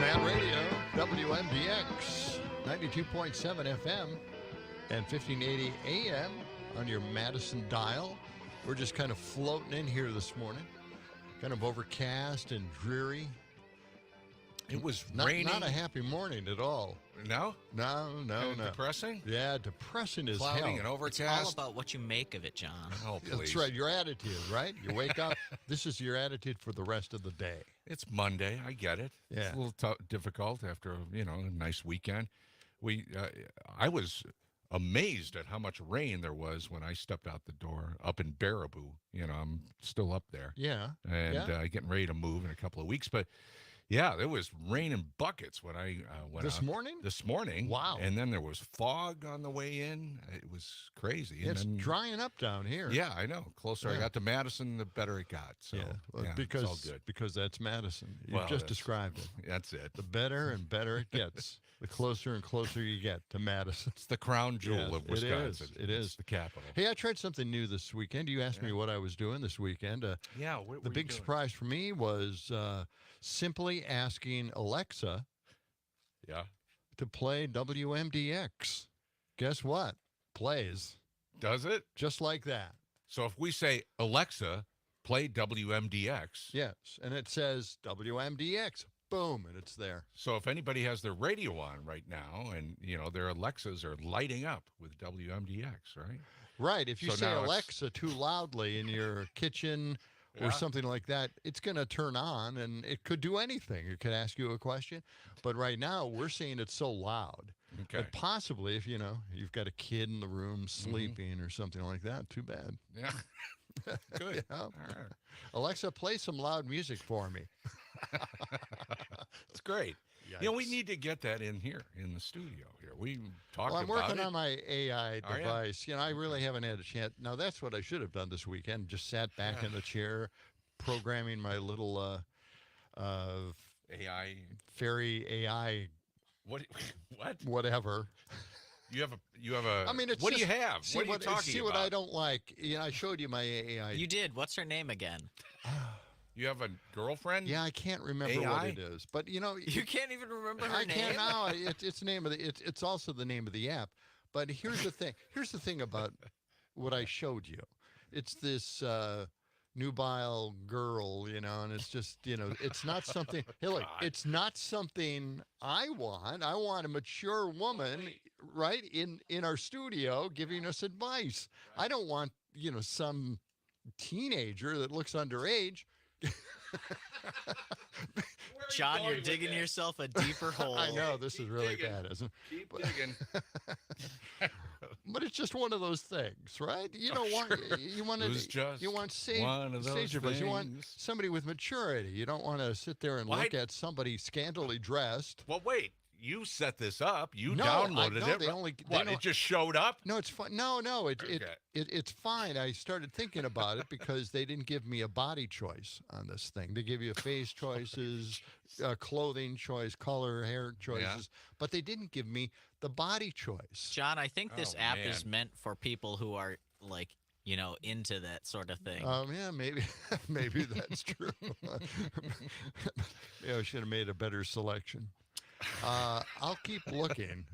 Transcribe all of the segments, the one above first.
Mad Radio, WMDX, 92.7 FM and 1580 AM on your Madison dial. We're just kind of floating in here this morning, kind of overcast and dreary. It was not, raining. Not a happy morning at all. No? No. Depressing? Yeah, depressing as Cloudy hell. and overcast. It's all about what you make of it, John. Oh, please. That's right, your attitude, right? You wake up, this is your attitude for the rest of the day. It's Monday. I get it. Yeah. It's a little difficult after, a nice weekend. I was amazed at how much rain there was when I stepped out the door up in Baraboo. I'm still up there. Yeah. And getting ready to move in a couple of weeks. But, yeah, there was rain in buckets when I went This out. morning? This morning. Wow. And then there was fog on the way in. It was crazy. It's drying up down here. Yeah, I know. Closer I got to Madison, the better it got. So, because, it's all good. Because that's Madison. You Well, just described it. That's it. The better and better it gets, the closer and closer you get to Madison. It's the crown jewel of Wisconsin. It is. It's the capital. Hey, I tried something new this weekend. You asked me what I was doing this weekend. What the were big you doing? surprise for me was simply asking Alexa to play WMDX. Guess what? Plays. Does it? Just like that. So if we say, Alexa, play WMDX. Yes. And it says WMDX. Boom. And it's there. So if anybody has their radio on right now and, their Alexas are lighting up with WMDX, right? Right. If you So say now Alexa too loudly in your kitchen or something like that, it's going to turn on, and it could do anything. It could ask you a question. But right now, we're seeing it's so loud. Okay. But possibly, if, you've got a kid in the room sleeping or something like that, too bad. Yeah. Good. Yeah. All right. Alexa, play some loud music for me. It's great. Yikes. We need to get that in here, in the studio here. We talked Well, I'm about working it. on my AI Are ya? device. I really haven't had a chance. Now, that's what I should have done this weekend. Just sat back in the chair, programming my little AI. fairy AI What? whatever. You have a. I mean, it's what do you just- have? See What are you talking see about? what I don't like. I showed you my AI. You did. What's her name again? You have a girlfriend? Yeah, I can't remember what AI? it is, but You can't even remember her I name? can't now. It's the name of it's also the name of the app. But here's the thing. Here's the thing about what I showed you. It's this nubile girl, and it's just, it's not something. Hey, look, it's not something I want. I want a mature woman, right, in our studio giving us advice. I don't want, some teenager that looks underage. John, you're digging yourself a deeper hole. I know this is really digging. bad, isn't it? Keep digging. But it's just one of those things, right? You don't want you want It was just you want one of those sage advice. You want things. somebody with maturity. You don't want to sit there and Why- look at somebody scantily dressed. Well, wait. You set this up. You No, downloaded no, it. they only- they What? don't- It just showed up. No, it's fine. No, Okay. it's fine. I started thinking about it because they didn't give me a body choice on this thing. They give you face choices, clothing choice, color, hair choices, but they didn't give me the body choice. John, I think this Oh, app man. is meant for people who are, into that sort of thing. Yeah, maybe that's true. I should have made a better selection. I'll keep looking.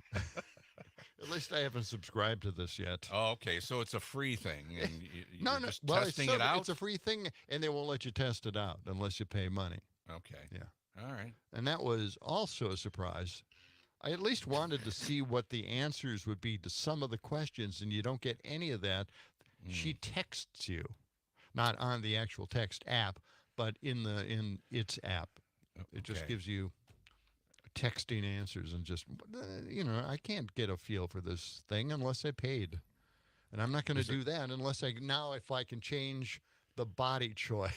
At least I haven't subscribed to this yet. Oh, okay. So it's a free thing, and you're No. just Well, testing it out. it's a free thing, and they won't let you test it out unless you pay money. Okay. Yeah. All right. And that was also a surprise. I at least wanted to see what the answers would be to some of the questions, and you don't get any of that. She texts you, not on the actual text app, but in its app. It just Okay. gives you texting answers, and just I can't get a feel for this thing unless I paid, and I'm not going to do that unless if I can change the body choice.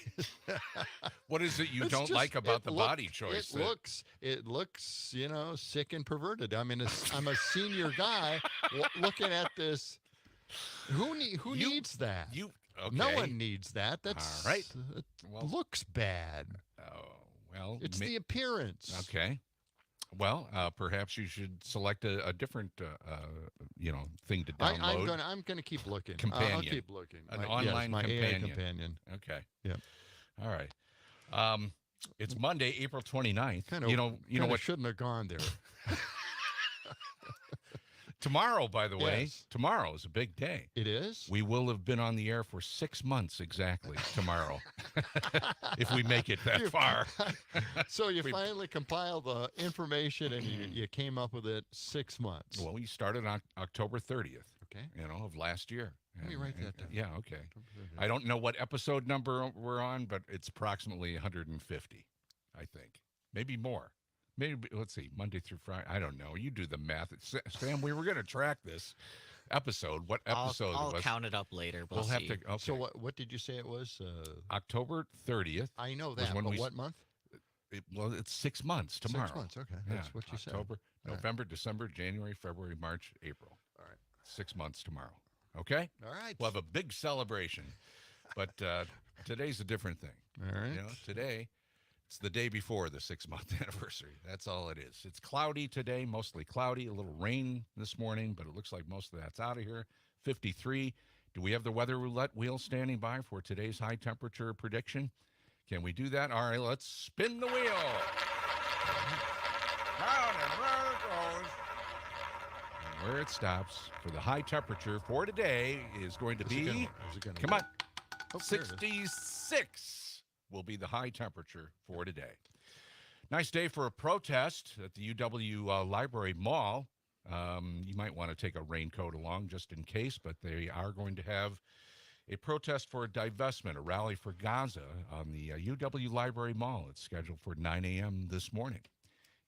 What is it you It's don't just- like about it the look- body choice? It looks, sick and perverted. I mean, I'm a senior guy looking at this. Who needs that? Okay. No one needs that. That's All right. It Well- looks bad. Oh, well. It's the appearance. Okay. Well, perhaps you should select a different, thing to download. I'm gonna keep looking. Companion. I'll keep looking. An online my companion. AI companion. Okay. Yep. All right. It's Monday, April 29th. Kind of, you know what? shouldn't have gone there. Tomorrow, by the way, Yes. tomorrow is a big day. It is? We will have been on the air for 6 months exactly tomorrow, if we make it that far. So you finally compiled the information and you came up with it 6 months. Well, we started on October 30th, Okay. of last year. Let me write that down. Yeah, okay. I don't know what episode number we're on, but it's approximately 150, I think. Maybe more. Maybe, let's see, Monday through Friday. I don't know. You do the math. Sam, we were going to track this episode. What episode I'll it was. count it up later. We'll have see. to. Okay. So what did you say it was? October 30th. I know was that, when but we what month? Well, it's 6 months tomorrow. 6 months, okay. Yeah, That's what you said. October, All right. November, December, January, February, March, April. All right. 6 months tomorrow. Okay? All right. We'll have a big celebration. But today's a different thing. All right. Today, it's the day before the 6-month anniversary. That's all it is. It's cloudy today, mostly cloudy, a little rain this morning, but it looks like most of that's out of here. 53. Do we have the weather roulette wheel standing by for today's high temperature prediction? Can we do that? All right, let's spin the wheel. Round and round it goes. And where it stops for the high temperature for today is going to be, come on, Oh, there it is. 66 will be the high temperature for today. Nice day for a protest at the UW Library Mall. You might want to take a raincoat along just in case, but they are going to have a protest for divestment, a rally for Gaza on the UW Library Mall. It's scheduled for 9 a.m. this morning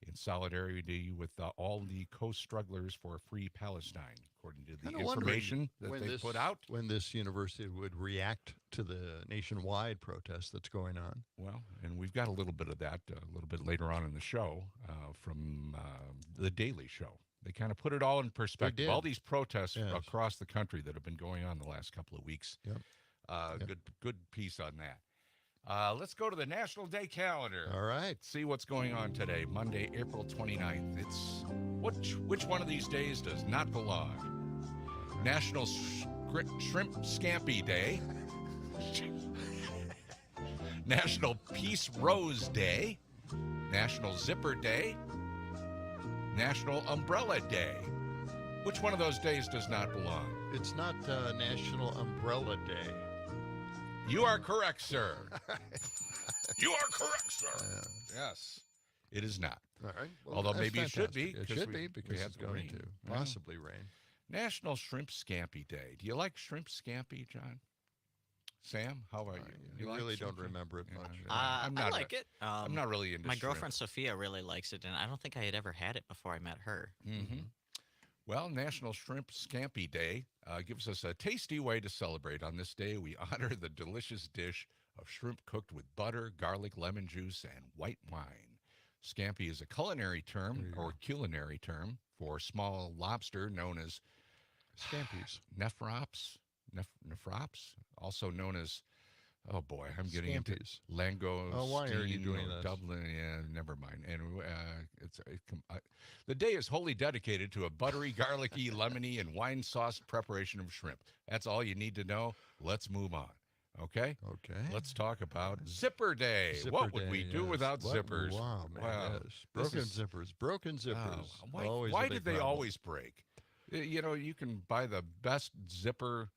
in solidarity with all the co-strugglers for a free Palestine, according to the Kinda wondering information that they put out. When this university would react to the nationwide protest that's going on. Well, and we've got a little bit of that a little bit later on in the show from The Daily Show. They kind of put it all in perspective. did. All these protests Yes. across the country that have been going on the last couple of weeks. Yep. Yep. Good piece on that. Let's go to the National Day calendar. All right. See what's going on today, Monday, April 29th. It's which one of these days does not belong? National Shrimp Scampi Day. National Peace Rose Day. National Zipper Day. National Umbrella Day. Which one of those days does not belong? It's not National Umbrella Day. You are correct, sir. You are correct, sir. Yes, it is not. All right. Well, Although that's maybe it should fantastic. be, It 'cause should we- be we because had it's the going rain. to Yeah. possibly rain. National Shrimp Scampi Day. Do you like shrimp scampi, John? Sam, how about you? You like really shrimp don't remember it Yeah, much. I'm I not like it. I'm not really into My shrimp. girlfriend Sophia really likes it, and I don't think I had ever had it before I met her. Mm-hmm. Well, National Shrimp Scampi Day gives us a tasty way to celebrate. On this day, we honor the delicious dish of shrimp cooked with butter, garlic, lemon juice, and white wine. Scampi is a culinary term or culinary term for small lobster known as Scampies. nephrops, also known as, oh boy, I'm getting into Scampies. langostine. Oh, why are you doing or this? Dublin, yeah, never mind. And the day is wholly dedicated to a buttery, garlicky, lemony, and wine-sauced preparation of shrimp. That's all you need to know. Let's move on. Okay? Okay. Let's talk about Zipper Day. Zipper what would Day, we do yes. without zippers? Wow, man. Wow. Yes. This Broken is- zippers. Broken zippers. Oh, Always a why big did they problem. always break? You can buy the best zipper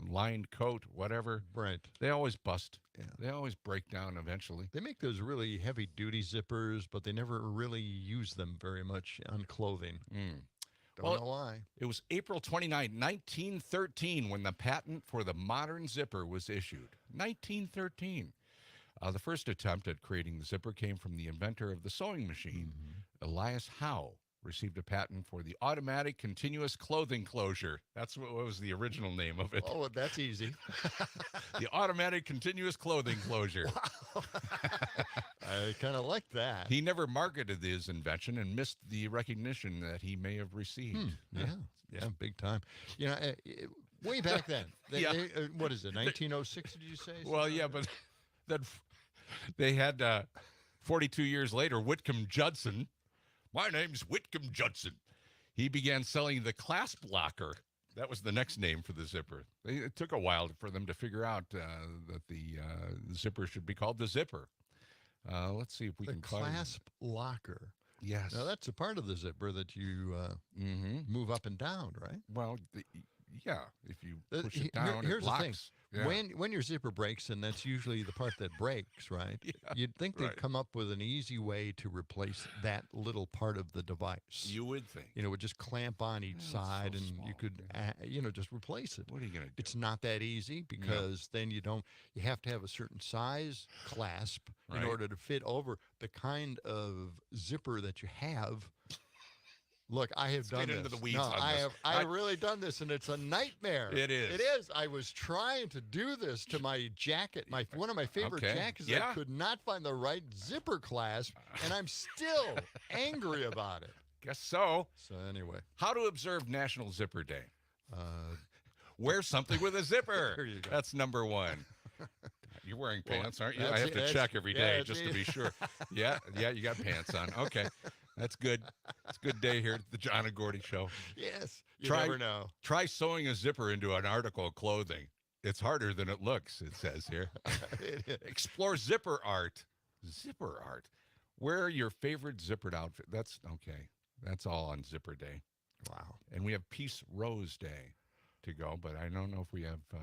lined coat, whatever. Right. They always bust. Yeah. They always break down eventually. They make those really heavy duty zippers, but they never really use them very much on clothing. Don't Well, know why. It was April 29, 1913, when the patent for the modern zipper was issued. 1913. The first attempt at creating the zipper came from the inventor of the sewing machine, Elias Howe. Received a patent for the automatic continuous clothing closure. That's what was the original name of it. Oh, that's easy. The automatic continuous clothing closure. I kind of like that. He never marketed his invention and missed the recognition that he may have received. Yeah, big time. You know, way back then. Yeah. What is it, 1906, did you say? Well, yeah, but then they had 42 years later, Whitcomb Judson. My name's Whitcomb Judson. He began selling the clasp locker. That was the next name for the zipper. It took a while for them to figure out that the zipper should be called the zipper. Let's see if we The can find. clasp locker. Yes. Now that's a part of the zipper that you move up and down, right? Well, yeah. If you push Here- it down, here's it the locks. thing. Yeah. When your zipper breaks, and that's usually the part that breaks, right? Yeah, You'd think they'd right. come up with an easy way to replace that little part of the device. You would think. It would just clamp on each Yeah, it's side, so and small, you could, just replace it. What are you going to do? It's not that easy because then you have to have a certain size clasp in Right. order to fit over the kind of zipper that you have. Look, I have done get this. into the weeds no, on I this. have. I really done this, and it's a nightmare. It is. It is. I was trying to do this to my jacket, one of my favorite Okay. jackets. Yeah. I could not find the right zipper clasp, and I'm still angry about it. Guess so. So anyway, How to observe National Zipper Day. uh, Wear something with a zipper. There you go. That's number one. You're wearing Well, pants, aren't you? that's I have it. to That's- check every yeah, day that's just me. to be sure. Yeah, you got pants on. Okay. That's good. It's a good day here at the John and Gordy Show. yes, you Try- never know. Try sewing a zipper into an article of clothing. It's harder than it looks, it says here. It is. Explore zipper art. Zipper art. Wear your favorite zippered outfit. That's okay. That's all on Zipper Day. Wow. And we have Peace Rose Day to go, but I don't know if we have. Do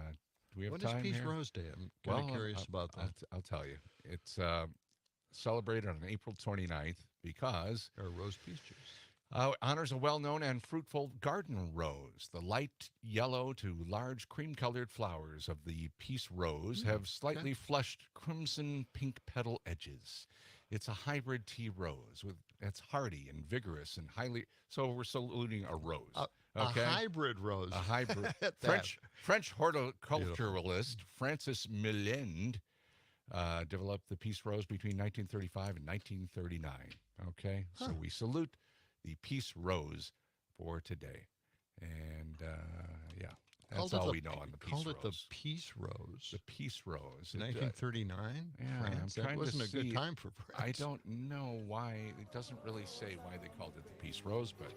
we have What is time Peace here? Rose Day? I'm kind of curious about that. I'll tell you. It's celebrated on April 29th because Or rose peach juice. honors a well-known and fruitful garden rose. The light yellow to large cream-colored flowers of the peace rose have slightly flushed crimson pink petal edges. It's a hybrid tea rose that's hardy and vigorous and highly. So we're saluting a rose. Okay, A hybrid rose. a hybrid. At that. French horticulturalist Francis Milland developed the peace rose between 1935 and 1939. Okay, so we salute the peace rose for today, and that's Called it all the we know on the peace Called rose. it the Peace Rose. The peace rose. 1939. yeah, France? I'm That trying to wasn't a see- good time for I France. don't know why. It doesn't really say why they called it the peace rose, but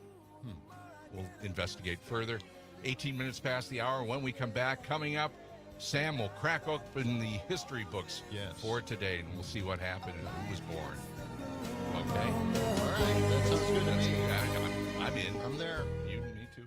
we'll investigate further. 18 minutes past the hour. When we come back, coming up, Sam will crack open the history books Yes. for today, and we'll see what happened and who was born. Okay? All right, that sounds good to me. Yeah, I'm in. I'm there. You, me too.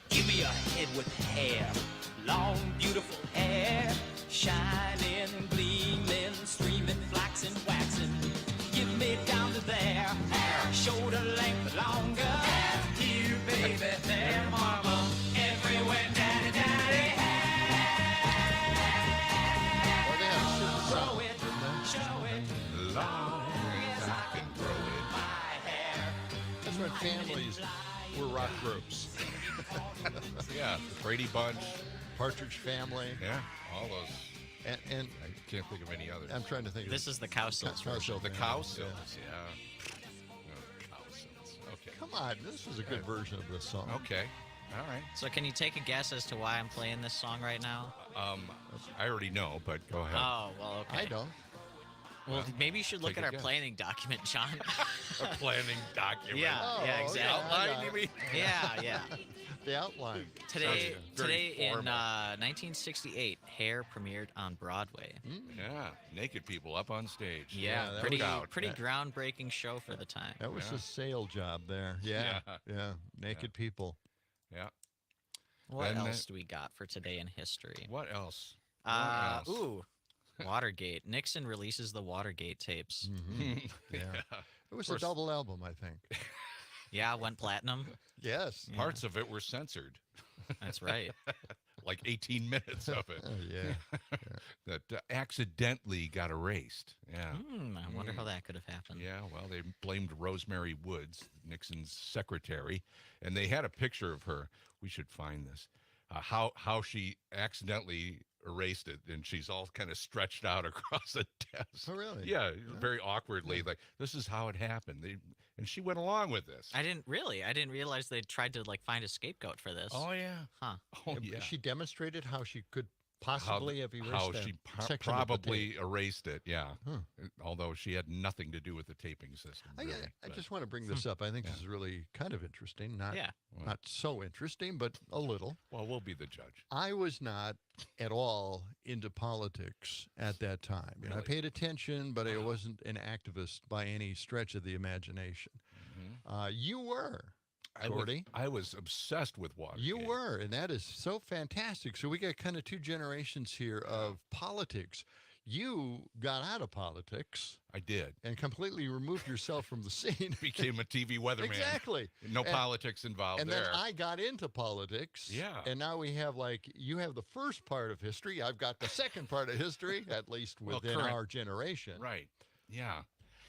Give me a head with hair, long, beautiful hair, shining, gleaming, streaming, flaxen, waxing. Give me down to there, shoulder length longer. Here, baby, there, mama, everywhere, daddy, daddy, Well, they had a certain throw sound, it, didn't they? show it, Long as I can throw it. my hair. That's when families were rock groups. Yeah, the Brady Bunch. Partridge Family. Yeah, all those. And I can't think of any others. I'm trying to think This is the cow sills version. The Family, cow yeah. sills, yeah. No, cow sills. Okay. Come on, this was a good version of this song. Okay. All right. So can you take a guess as to why I'm playing this song right now? I already know, but go ahead. Oh, well, okay. I don't. Well, maybe you should look take at a our guess. planning document, John. A planning document. Yeah, Oh, yeah, okay. exactly. Outline, you mean? Yeah. The outline. Today, Very in formal. 1968, Hair premiered on Broadway. Yeah, naked people up on stage. Yeah, that pretty was- out. pretty groundbreaking show for the time. That was Yeah. a sale job there. Yeah. Yeah. Naked people. Yeah. What Then, else do we got for today in history? What else? What else? Watergate. Nixon releases the Watergate tapes. Yeah. It was a course. double album, I think. Yeah, went platinum. Yes. Parts of it were censored, That's right. like 18 minutes of it Oh, yeah. that accidentally got erased. Yeah. I wonder how that could have happened. Yeah, well, they blamed Rosemary Woods, Nixon's secretary, and they had a picture of her. We should find this. How she accidentally erased it, and she's all kind of stretched out across the desk. Oh, really? Yeah, very awkwardly. Like, this is how it happened. And she went along with this. I didn't realize they tried to find a scapegoat for this. Oh yeah. Huh. Oh yeah. She demonstrated how she could possibly have erased how that she section of the probably tape. erased it. Yeah. Huh. Although she had nothing to do with the taping system. I really, I but- just want to bring this up. I think this is really kind of interesting. Yeah. Not so interesting, but a little. Well, we'll be the judge. I was not at all into politics at that time. I Really? paid attention, but I wasn't an activist by any stretch of the imagination. You were, Gordy. I was obsessed with Watergate. You were, and that is so fantastic. So we got kind of two generations here of politics. You got out of politics I did. and completely removed yourself from the scene. Became a TV weatherman. Exactly. No And- politics involved And there. then I got into politics. Yeah. And now we have you have the first part of history. I've got the second part of history, at least Well, within current. our generation. Right. Yeah.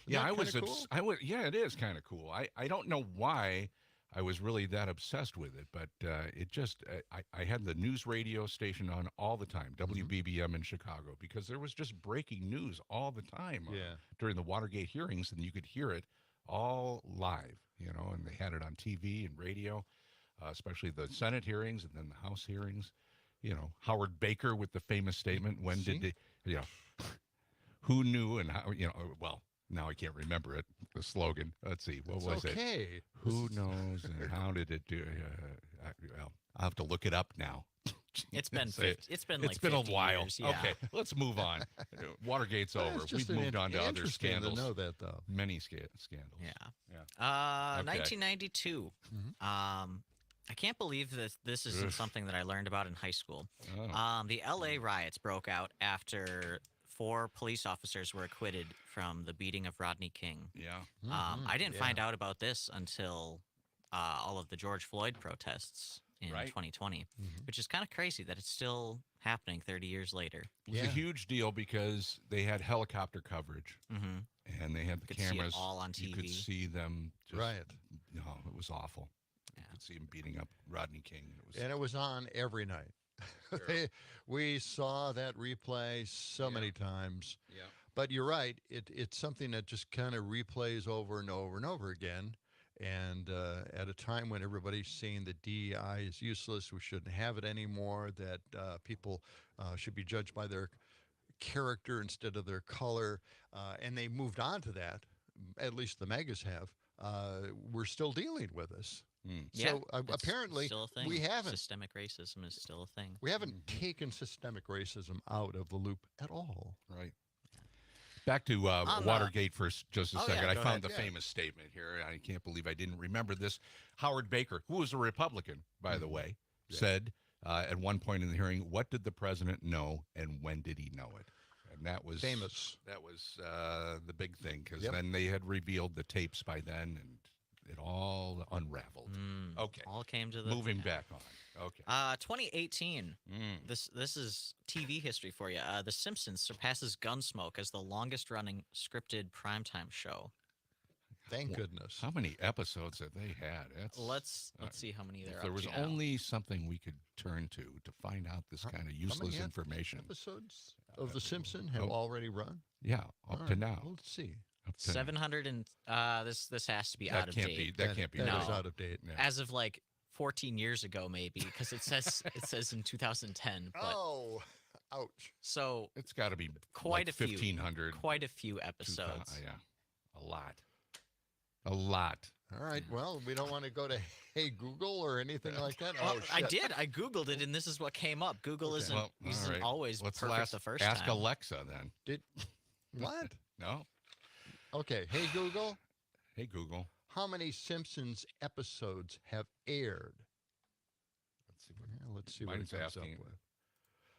Isn't Yeah, that I was. kinda cool? I was. Yeah, it is kind of cool. I don't know why I was really that obsessed with it, but it just I had the news radio station on all the time, Mm-hmm. WBBM in Chicago, because there was just breaking news all the time Yeah. during the Watergate hearings, and you could hear it all live, and they had it on TV and radio, especially the Senate hearings and then the House hearings. Howard Baker with the famous statement, when See? did they, who knew and how, well, now I can't remember it, the slogan. Let's see, what It's was it? okay. Who knows and how did it do? Well, I'll have to look it up now. It's been Say- 50, it's been It's been a 50 while. years, yeah. Okay, let's move on. Watergate's Well, over. it's We've just moved on to other interesting scandals. to know that, though. Many scandals. Yeah. Yeah. Okay. 1992. I can't believe this isn't Ugh. something that I learned about in high school. Oh. The LA riots broke out after 4 police officers were acquitted from the beating of Rodney King. Yeah. I didn't yeah. find out about this until all of the George Floyd protests in Right. 2020, which is kind of crazy that it's still happening 30 years later. It was a Yeah. huge deal because they had helicopter coverage hmm and they had the Could see it cameras. all on You could TV. see them. Just, Right. No, it was awful. Yeah. You could see him beating up Rodney King. It was. And it was on every night. We saw that replay so many times. Yeah. But you're right. It's something that just kind of replays over and over and over again. And at a time when everybody's saying that DEI is useless, we shouldn't have it anymore, that people should be judged by their character instead of their color, and they moved on to that, at least the megas have, we're still dealing with this. Yeah, So it's apparently still a thing. we haven't. Systemic racism is still a thing. We haven't taken systemic racism out of the loop at all. Right. Back to Watergate for just a Oh, yeah, second. I go found ahead. the famous statement here. I can't believe I didn't remember this. Howard Baker, who was a Republican, by the way, said at one point in the hearing, "What did the president know, and when did he know it?" And that was Famous. That was the big thing, because Yep. then they had revealed the tapes by then, and it all unraveled. Okay, All came to the moving back on. Okay. 2018. This is TV history for you. The Simpsons surpasses Gunsmoke as the longest-running scripted primetime show. Thank goodness. How many episodes have they had? That's, Let's see how many there if are. there was only something we could turn to find out this kind of How useless many information. episodes of The Simpsons have oh. already run? Yeah, up All to right, now. well, let's see. Up to now. 700 and this has to be That out of can't date. be. That can't be. That No. is out of date. Yeah. As of like 14 years ago, maybe, because it says in 2010. But Oh, Ouch. So It's got to be quite like a few, 1,500. quite a few episodes. Yeah, a lot. A lot. All right. Well, we don't want to go to Hey Google or anything like that. Well, Oh, I shit. did. I Googled it, and this is what came up. Google Okay. isn't Well, all isn't right. always Let's perfect the first ask time. Alexa then. Did what? No? Okay. Hey Google, Hey, Google. how many Simpsons episodes have aired? Let's see what Let's see what it mine's comes asking. up with.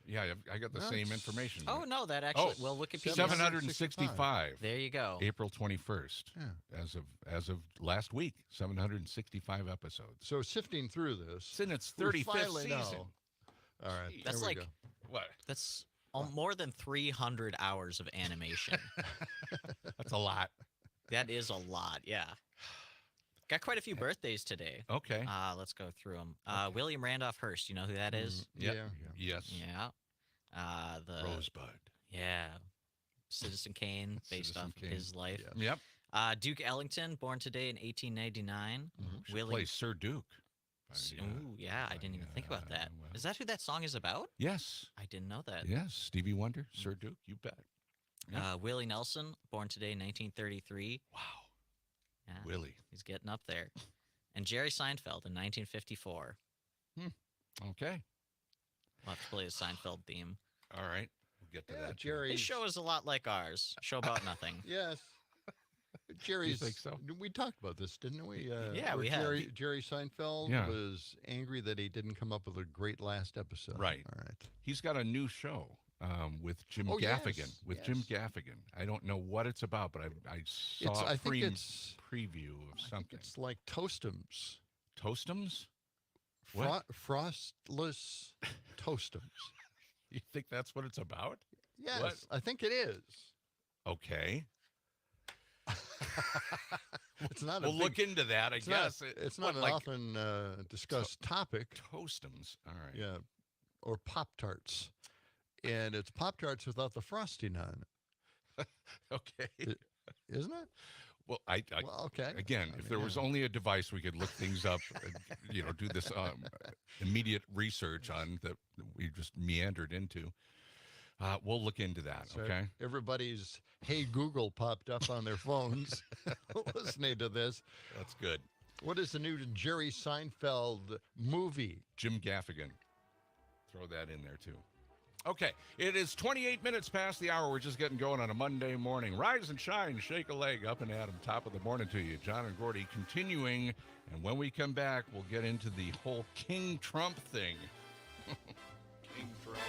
Yeah, I got the No, same it's- information. Oh here. no, that actually. Oh, Well, Wikipedia. 765. There you go. April 21st. Yeah. As of last week, 765 episodes. So sifting through this, It's in its we 35th finally season. know. All right. Jeez. That's there we like go. What? that's more than 300 hours of animation. That's a lot. That is a lot. Yeah. Got quite a few birthdays today. Okay. Let's go through them. William Randolph Hearst. You know who that is? Yep. Yeah. Yes. Yeah. The Rosebud. yeah, Citizen Kane, based Citizen off Kane, his life. Yep. Duke Ellington, born today in 1899. Should Willie. play Sir Duke. Ooh, yeah, I didn't even think about that. Is that who that song is about? Yes. I didn't know that. Yes. Stevie Wonder, Sir Duke, you bet. Yeah. Willie Nelson, born today in 1933. Wow. Yeah, Willie. he's getting up there. And Jerry Seinfeld in 1954. Okay. We'll have to play a Seinfeld theme. All right. We'll get to Yeah, that. Jerry. His show is a lot like ours. Show about nothing. Yes. Jerry's. think so? We talked about this, didn't we? Yeah, where we have. Jerry Seinfeld Yeah. was angry that he didn't come up with a great last episode. Right. All right. He's got a new show with Jim Oh, Gaffigan. yes, With Jim yes. Gaffigan. I don't know what it's about, but I saw It's. a I think it's. preview of I think something. it's like Toastums. Toastums? What? Frostless Toastums. You think that's what it's about? Yes, What? I think it is. Okay. It's not. We'll a look big, into that, I it's guess. Not, it's not What, an like often discussed topic. Toastums. All right. Yeah, or Pop Tarts, and it's Pop Tarts without the frosting on it, Okay. isn't it? Well, Well, okay. again, I if mean, there was yeah. only a device we could look things up, do this immediate research on that we just meandered into, we'll look into that. So Okay. everybody's Hey Google popped up on their phones listening to this. That's good. What is the new Jerry Seinfeld movie? Jim Gaffigan. Throw that in there too. Okay, it is 28 minutes past the hour. We're just getting going on a Monday morning. Rise and shine, shake a leg, up and at 'em. Top of the morning to you. John and Gordy continuing. And when we come back, we'll get into the whole King Trump thing. King Trump.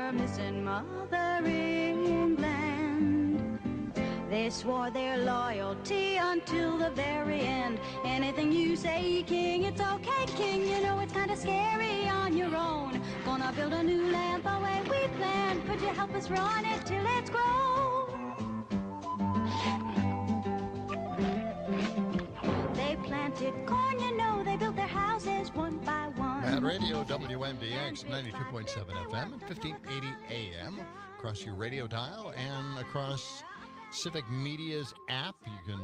we're missing Mother England. They swore their loyalty until the very end. Anything you say, King, it's okay, King. You know it's kind of scary on your own. Gonna build a new land the way we planned. Could you help us run it till it's grown? They planted corn, you know, they built their houses one by one. At Radio WMDX 92.7 FM and 1580 AM across your radio dial and across Civic Media's app. You can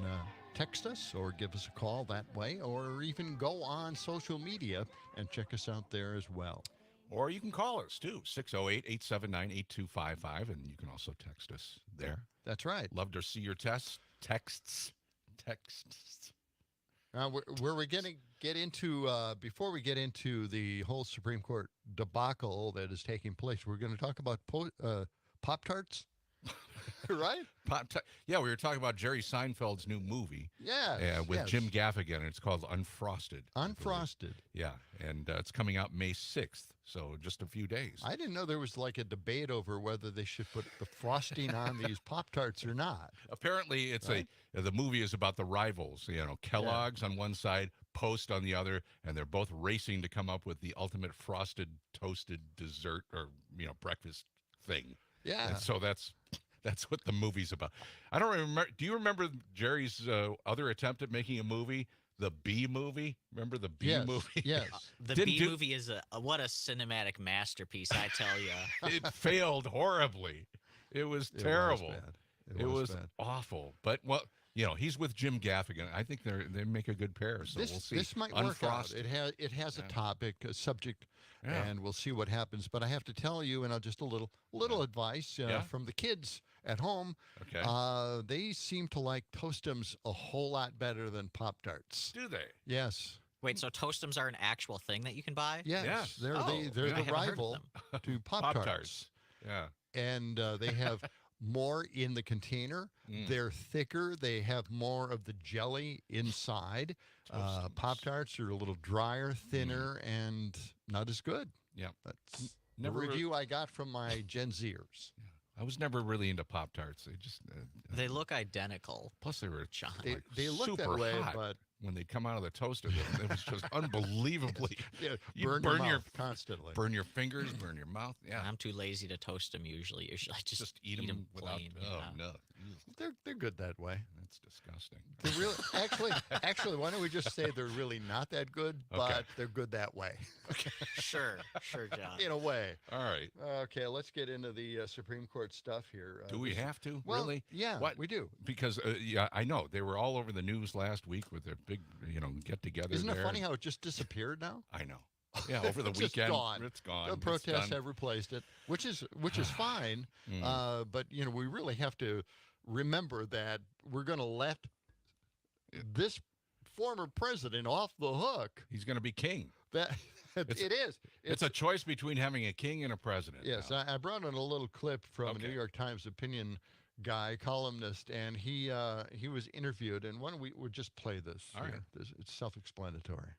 text us or give us a call that way, or even go on social media and check us out there as well. Or you can call us, too, 608-879-8255, and you can also text us there. That's right. Love to see your texts. Where we're going to get into, before we get into the whole Supreme Court debacle that is taking place, we're going to talk about Pop-Tarts, right? Yeah, we were talking about Jerry Seinfeld's new movie. Yeah. With Jim Gaffigan, and it's called Unfrosted. Unfrosted. Yeah, and it's coming out May 6th, so just a few days. I didn't know there was like a debate over whether they should put the frosting on these Pop-Tarts or not. Apparently, it's the movie is about the rivals, Kellogg's on one side, Post on the other, and they're both racing to come up with the ultimate frosted toasted dessert or, breakfast thing. Yeah. And so that's what the movie's about. I don't remember. Do you remember Jerry's other attempt at making a movie, the Bee Movie? Remember the Bee Movie? Yes. The Bee Movie is what a cinematic masterpiece, I tell you. It failed horribly. It was terrible. It was bad. bad. Awful. But he's with Jim Gaffigan. I think they make a good pair. So we'll see. This might work out. It has a topic, a subject, and we'll see what happens. But I have to tell you, just a little advice from the kids at home. Okay. They seem to like Toastums a whole lot better than Pop-Tarts. Do they? Yes. Wait, so Toastums are an actual thing that you can buy? Yes. They're I the haven't heard of rival them. to Pop-Tarts. Yeah. And they have more in the container. They're thicker. They have more of the jelly inside. Pop-Tarts are a little drier, thinner, and not as good. Yeah. That's the review I got from my Gen Zers. Yeah. I was never really into Pop-Tarts. They just they look identical. Plus, they were they look super that way, hot. but when they come out of the toaster, it was just unbelievably. You burn your mouth constantly. Burn your fingers, burn your mouth. Yeah, I'm too lazy to toast them usually. Usually, I just eat them plain. Oh no, they're good that way. That's disgusting. They're really actually. Why don't we just say they're really not that good, but they're good that way. Sure, John. In a way. All right. Okay, let's get into the Supreme Court stuff here. Do we have to? Well, really? Yeah, what? We do. Because I know they were all over the news last week with their big, get-together. Isn't it funny how it just disappeared now? I know. Yeah, over the It's weekend, gone. it's gone. The protests have replaced it, which is fine. But we really have to remember that we're going to let this former president off the hook. He's going to be king. It is. It's a choice between having a king and a president. Yes, I brought in a little clip from a New York Times opinion guy, columnist, and he was interviewed. And why don't we just play this? All right. It's self-explanatory.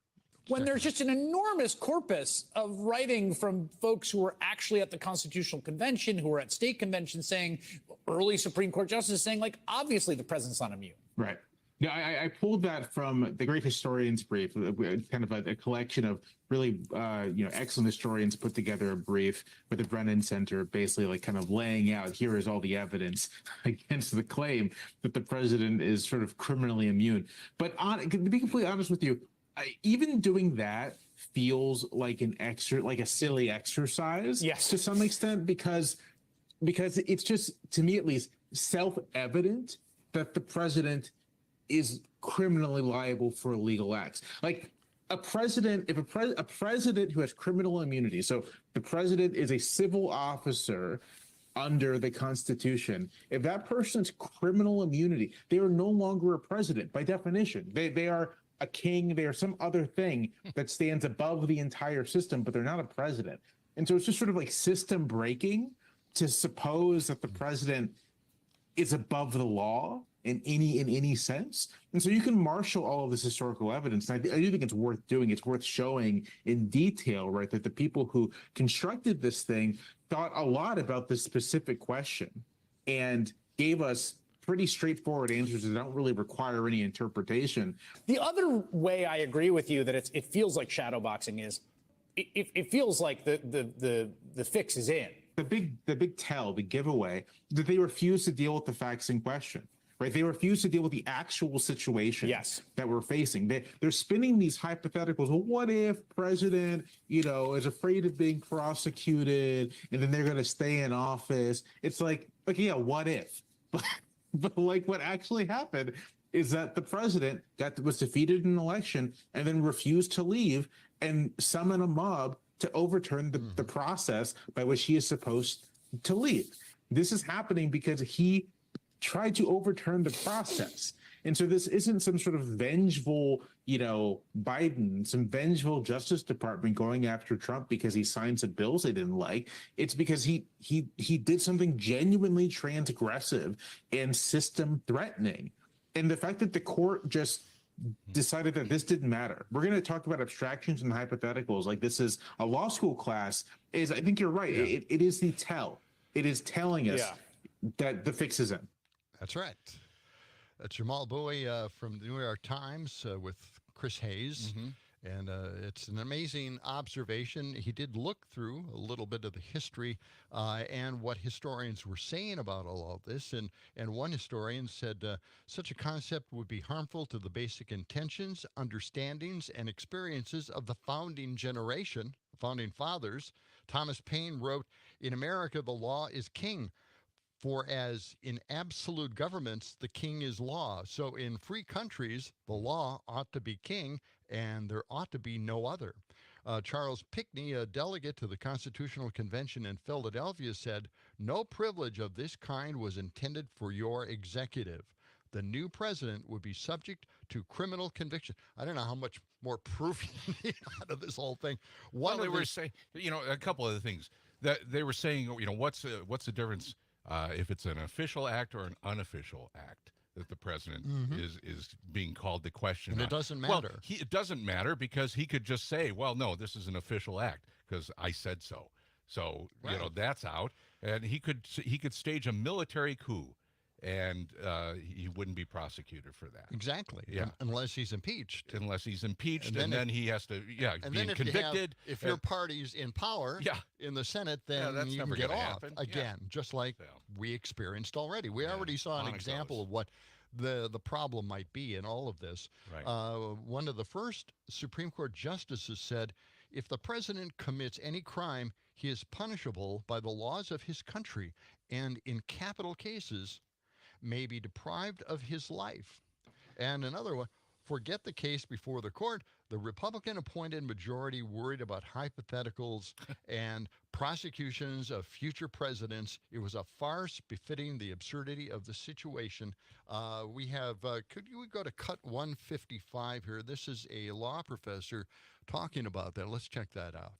When there's just an enormous corpus of writing from folks who were actually at the Constitutional Convention, who were at state conventions saying, early Supreme Court justices saying, obviously the president's not immune. Right. Yeah, I pulled that from the Great Historian's Brief, kind of a collection of really, excellent historians put together a brief with the Brennan Center, basically kind of laying out, here is all the evidence against the claim that the president is sort of criminally immune. But to be completely honest with you, even doing that feels like a silly exercise, yes, to some extent, because it's just, to me at least, self-evident that the president is criminally liable for illegal acts. Like a president, if a president who has criminal immunity, so the president is a civil officer under the Constitution, if that person's criminal immunity, they are no longer a president by definition. They are a king, they are some other thing that stands above the entire system, but they're not a president. And so it's just sort of like system breaking to suppose that the president is above the law in any sense. And so you can marshal all of this historical evidence. And I do think it's worth doing. It's worth showing in detail, right, that the people who constructed this thing thought a lot about this specific question and gave us pretty straightforward answers that don't really require any interpretation. The other way I agree with you that it feels like shadow boxing is it feels like the fix is in. The big tell, the giveaway, that they refuse to deal with the facts in question. Right, they refuse to deal with the actual situation that we're facing. They're spinning these hypotheticals. Well, what if president, is afraid of being prosecuted, and then they're going to stay in office? It's like, yeah, what if? But like, what actually happened is that the president was defeated in an election and then refused to leave and summon a mob to overturn the process by which he is supposed to leave. This is happening because he tried to overturn the process. And so this isn't some sort of vengeful, Biden, some vengeful Justice Department going after Trump because he signed some bills they didn't like. It's because he did something genuinely transgressive and system threatening. And the fact that the court just decided that this didn't matter. We're going to talk about abstractions and hypotheticals like this is a law school class. I think you're right. Yeah. It is the tell. It is telling us that the fix is in. That's right. That's Jamal Bowie from the New York Times with Chris Hayes. And it's an amazing observation. He did look through a little bit of the history and what historians were saying about all of this. And one historian said such a concept would be harmful to the basic intentions, understandings, and experiences of the founding generation, the founding fathers. Thomas Paine wrote, "In America, the law is king. For as in absolute governments, the king is law. So in free countries, the law ought to be king, and there ought to be no other." Charles Pinckney, a delegate to the Constitutional Convention in Philadelphia, said, "No privilege of this kind was intended for your executive. The new president would be subject to criminal conviction." I don't know how much more proof you need out of this whole thing. They were saying, a couple of the things that they were saying, what's the difference if it's an official act or an unofficial act that the president is being called to question. And it doesn't matter. Well, it doesn't matter because he could just say, well, no, this is an official act because I said so. So, that's out. And he could stage a military coup and he wouldn't be prosecuted for that. Exactly. Yeah. Unless he's impeached. Unless he's impeached, and then he has to, be convicted. If your party's in power in the Senate, then that's you can never get gonna off happen. again, just like we experienced already. We already saw an example of what the problem might be in all of this. Right. One of the first Supreme Court justices said, if the president commits any crime, he is punishable by the laws of his country, and in capital cases, may be deprived of his life. And another one, forget the case before the court. The Republican-appointed majority worried about hypotheticals and prosecutions of future presidents. It was a farce befitting the absurdity of the situation. We have, could you go to cut 155 here? This is a law professor talking about that. Let's check that out.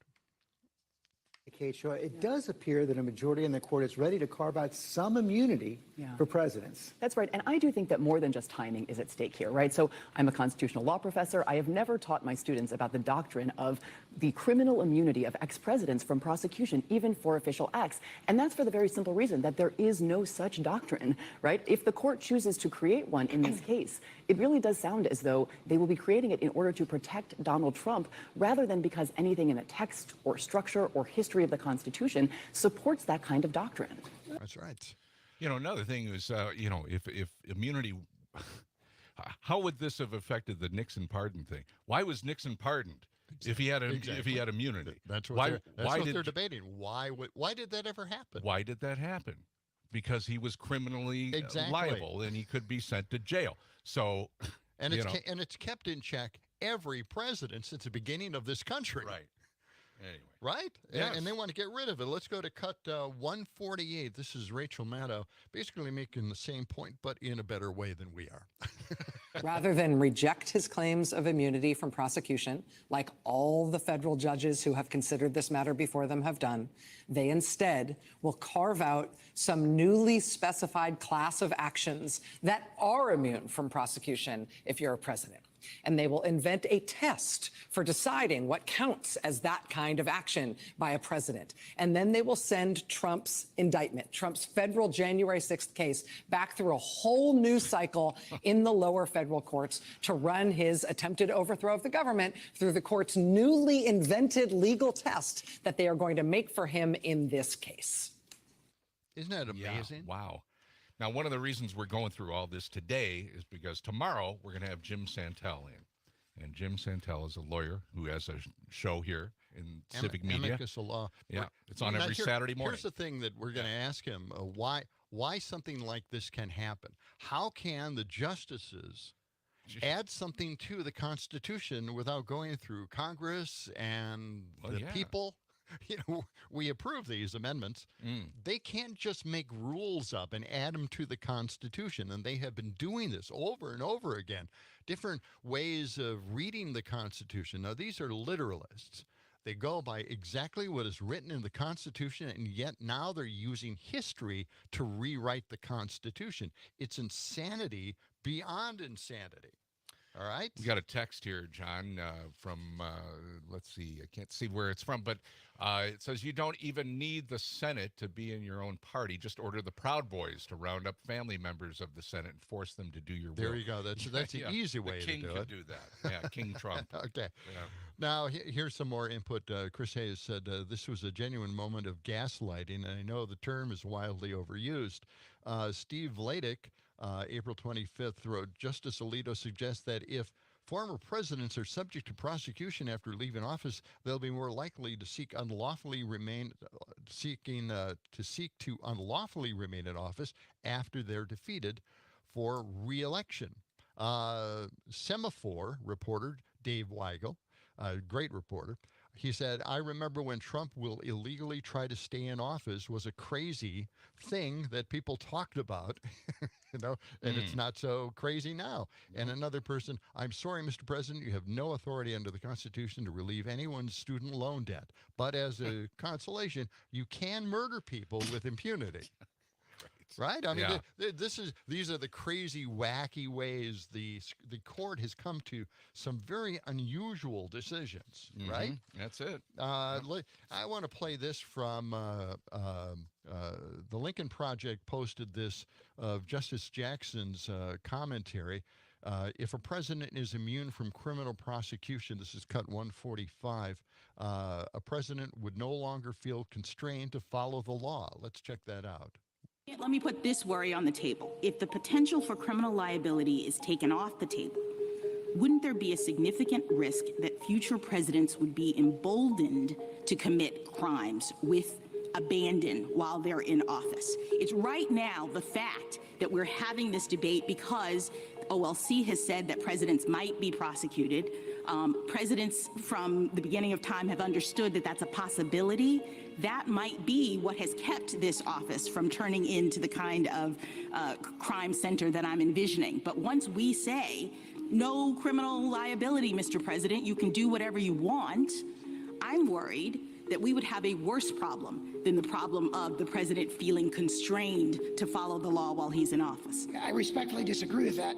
Kate Shaw, it does appear that a majority in the court is ready to carve out some immunity for presidents. That's right. And I do think that more than just timing is at stake here, right? So I'm a constitutional law professor. I have never taught my students about the doctrine of the criminal immunity of ex-presidents from prosecution, even for official acts. And that's for the very simple reason that there is no such doctrine, right? If the court chooses to create one in this case, it really does sound as though they will be creating it in order to protect Donald Trump rather than because anything in the text or structure or history of the Constitution supports that kind of doctrine. That's right. Another thing is, if immunity, how would this have affected the Nixon pardon thing? Why was Nixon pardoned if he had immunity? That's what they're debating. Why did that ever happen? Why did that happen? Because he was criminally liable and he could be sent to jail. So, and it's kept in check every president since the beginning of this country. Right. Anyway. Right? Yes. And they want to get rid of it. Let's go to cut 148. This is Rachel Maddow basically making the same point, but in a better way than we are. Rather than reject his claims of immunity from prosecution, like all the federal judges who have considered this matter before them have done, they instead will carve out some newly specified class of actions that are immune from prosecution if you're a president. And they will invent a test for deciding what counts as that kind of action by a president. And then they will send Trump's indictment, Trump's federal January 6th case, back through a whole new cycle in the lower federal courts to run his attempted overthrow of the government through the court's newly invented legal test that they are going to make for him in this case. Isn't that amazing? Yeah, wow. Now, one of the reasons we're going through all this today is because tomorrow we're going to have Jim Santel in. And Jim Santel is a lawyer who has a show here in Civic Media. Amicus Law. Yeah, it's on every Saturday morning. Here's the thing that we're going to ask him, why something like this can happen. How can the justices add something to the Constitution without going through Congress and the people? You know, we approve these amendments. They can't just make rules up and add them to the Constitution. And they have been doing this over and over again. Different ways of reading the Constitution. Now, these are literalists. They go by exactly what is written in the Constitution, and yet now they're using history to rewrite the Constitution. It's insanity beyond insanity. All right. We got a text here, John, from, let's see, I can't see where it's from, but it says you don't even need the Senate to be in your own party. Just order the Proud Boys to round up family members of the Senate and force them to do your will. There you go. That's an easy way to do it. The king could do that. Yeah, King Trump. Okay. Yeah. Now, here's some more input. Chris Hayes said, this was a genuine moment of gaslighting, and I know the term is wildly overused. Steve Vladeck, April 25th, wrote, Justice Alito suggests that if former presidents are subject to prosecution after leaving office, they'll be more likely to seek to unlawfully remain in office after they're defeated for re-election. Semaphore reporter Dave Weigel, a great reporter, he said, I remember when Trump will illegally try to stay in office was a crazy thing that people talked about, you know, and it's not so crazy now. And another person, I'm sorry, Mr. President, you have no authority under the Constitution to relieve anyone's student loan debt. But as a consolation, you can murder people with impunity. Right? I mean, these are the crazy, wacky ways the court has come to some very unusual decisions, right? That's it. I want to play this from the Lincoln Project posted this of Justice Jackson's commentary. If a president is immune from criminal prosecution, this is cut 145, a president would no longer feel constrained to follow the law. Let's check that out. Let me put this worry on the table. If the potential for criminal liability is taken off the table, wouldn't there be a significant risk that future presidents would be emboldened to commit crimes with abandon while they're in office? It's right now the fact that we're having this debate because OLC has said that presidents might be prosecuted. Presidents from the beginning of time have understood that that's a possibility. That might be what has kept this office from turning into the kind of crime center that I'm envisioning. But once we say, no criminal liability, Mr. President, you can do whatever you want, I'm worried that we would have a worse problem than the problem of the president feeling constrained to follow the law while he's in office. I respectfully disagree with that.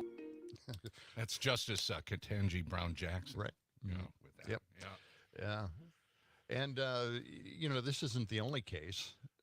That's Justice Ketanji Brown Jackson. Right. You know, with that. Yep. Yeah. And, you know, this isn't the only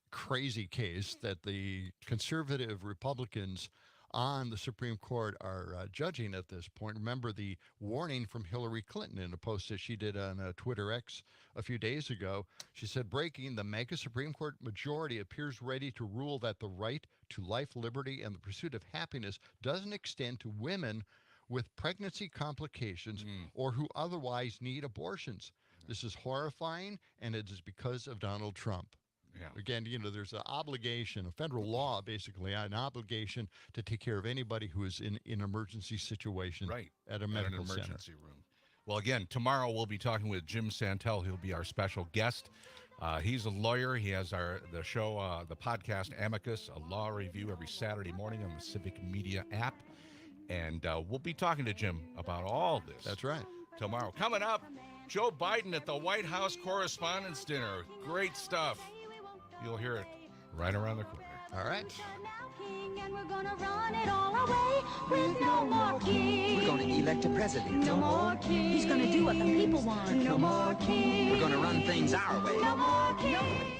crazy case that the conservative Republicans on the Supreme Court are judging at this point. Remember the warning from Hillary Clinton in a post that she did on Twitter X a few days ago. She said, breaking, the mega Supreme Court majority appears ready to rule that the right to life, liberty, and the pursuit of happiness doesn't extend to women with pregnancy complications or who otherwise need abortions. This is horrifying, and it is because of Donald Trump. Yeah. Again, you know, there's an obligation, a federal law, basically, an obligation to take care of anybody who is in an emergency situation at a medical an emergency center. room. Well, again, tomorrow we'll be talking with Jim Santel. He'll be our special guest. He's a lawyer. He has the show, the podcast Amicus, a law review every Saturday morning on the Civic Media app. And we'll be talking to Jim about all this. That's right. Tomorrow. Coming up, Joe Biden at the White House Correspondents' Dinner. Great stuff. You'll hear it right around the corner. All right. And we're gonna run it all away with no more kings. We're going to elect a president. No more kings. He's going to do what the people want. No more kings. We're going to run things our way. No more kings.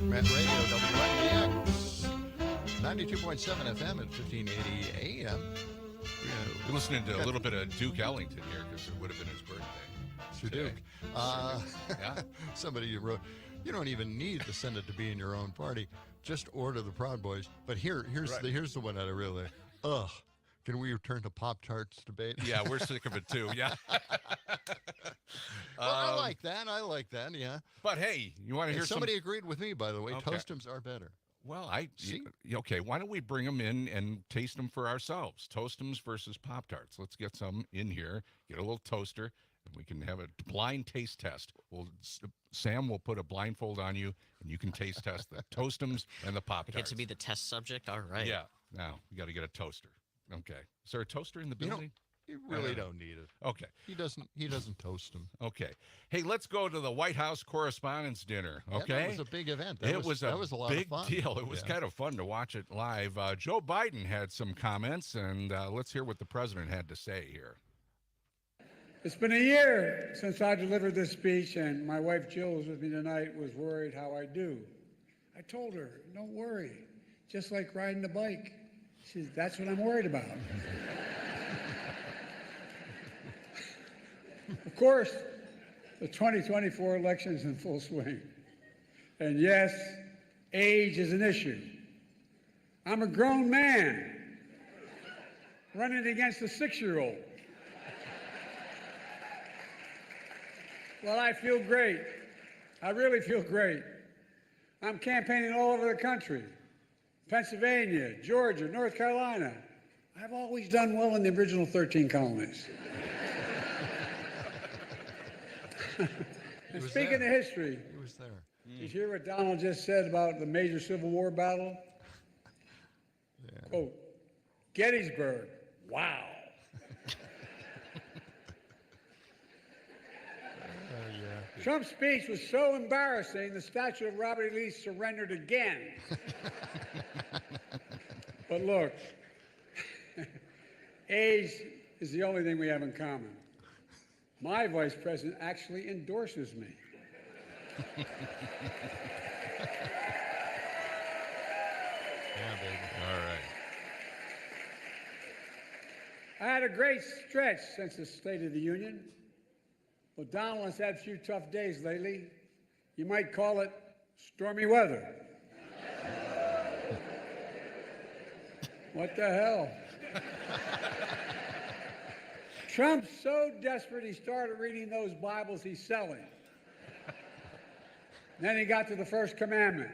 Met Radio, WMDX, 92.7 FM at 1580 AM. We're listening to a little bit of Duke Ellington here because it would have been his birthday. Sir today. Duke. Yeah. Somebody wrote, you don't even need to send it to be in your own party. Just order the Proud Boys. But here's the one that I really, can we return to Pop-Tarts debate? Yeah, we're sick of it too. Yeah. Well, I like that, yeah. But hey, you want to hear somebody agreed with me, by the way. Okay. Toastums are better. Well, See? okay, why don't we bring them in and taste them for ourselves? Toastums versus Pop-Tarts. Let's get some in here, get a little toaster, and we can have a blind taste test. Sam will put a blindfold on you, and you can taste test the Toastums and the I Pop-Tarts. get to be the test subject. All right. Yeah. Now, you got to get a toaster. Okay. Is there a toaster in the building? You really don't need it. Okay. He doesn't toast them. Okay. Hey, let's go to the White House Correspondents' Dinner. Okay. Yeah, that was a big event. That was a lot big of fun. deal. It was kind of fun to watch it live. Joe Biden had some comments, and let's hear what the president had to say here. It's been a year since I delivered this speech, and my wife Jill, who's with me tonight, was worried how I do. I told her, don't worry, just like riding the bike. She said, that's what I'm worried about. Of course, the 2024 election's in full swing. And yes, age is an issue. I'm a grown man running against a 6-year-old. Well, I feel great. I really feel great. I'm campaigning all over the country. Pennsylvania, Georgia, North Carolina. I've always done well in the original 13 colonies. And speaking of history, He was there. did you hear what Donald just said about the major Civil War battle? Yeah. Quote, Gettysburg, wow. Trump's speech was so embarrassing, the statue of Robert E. Lee surrendered again. But look, age is the only thing we have in common. My vice president actually endorses me. Yeah, baby. All right. I had a great stretch since the State of the Union. Well, Donald has had a few tough days lately. You might call it stormy weather. What the hell? Trump's so desperate he started reading those Bibles he's selling. Then he got to the first commandment.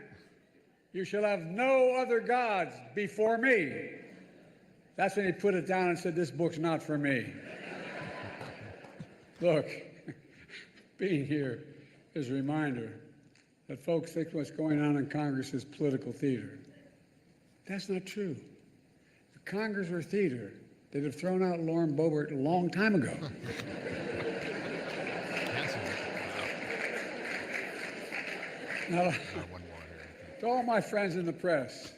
You shall have no other gods before me. That's when he put it down and said, this book's not for me. Look, being here is a reminder that folks think what's going on in Congress is political theater. That's not true. If Congress were theater, they'd have thrown out Lauren Boebert a long time ago. Now, One more here. to all my friends in the press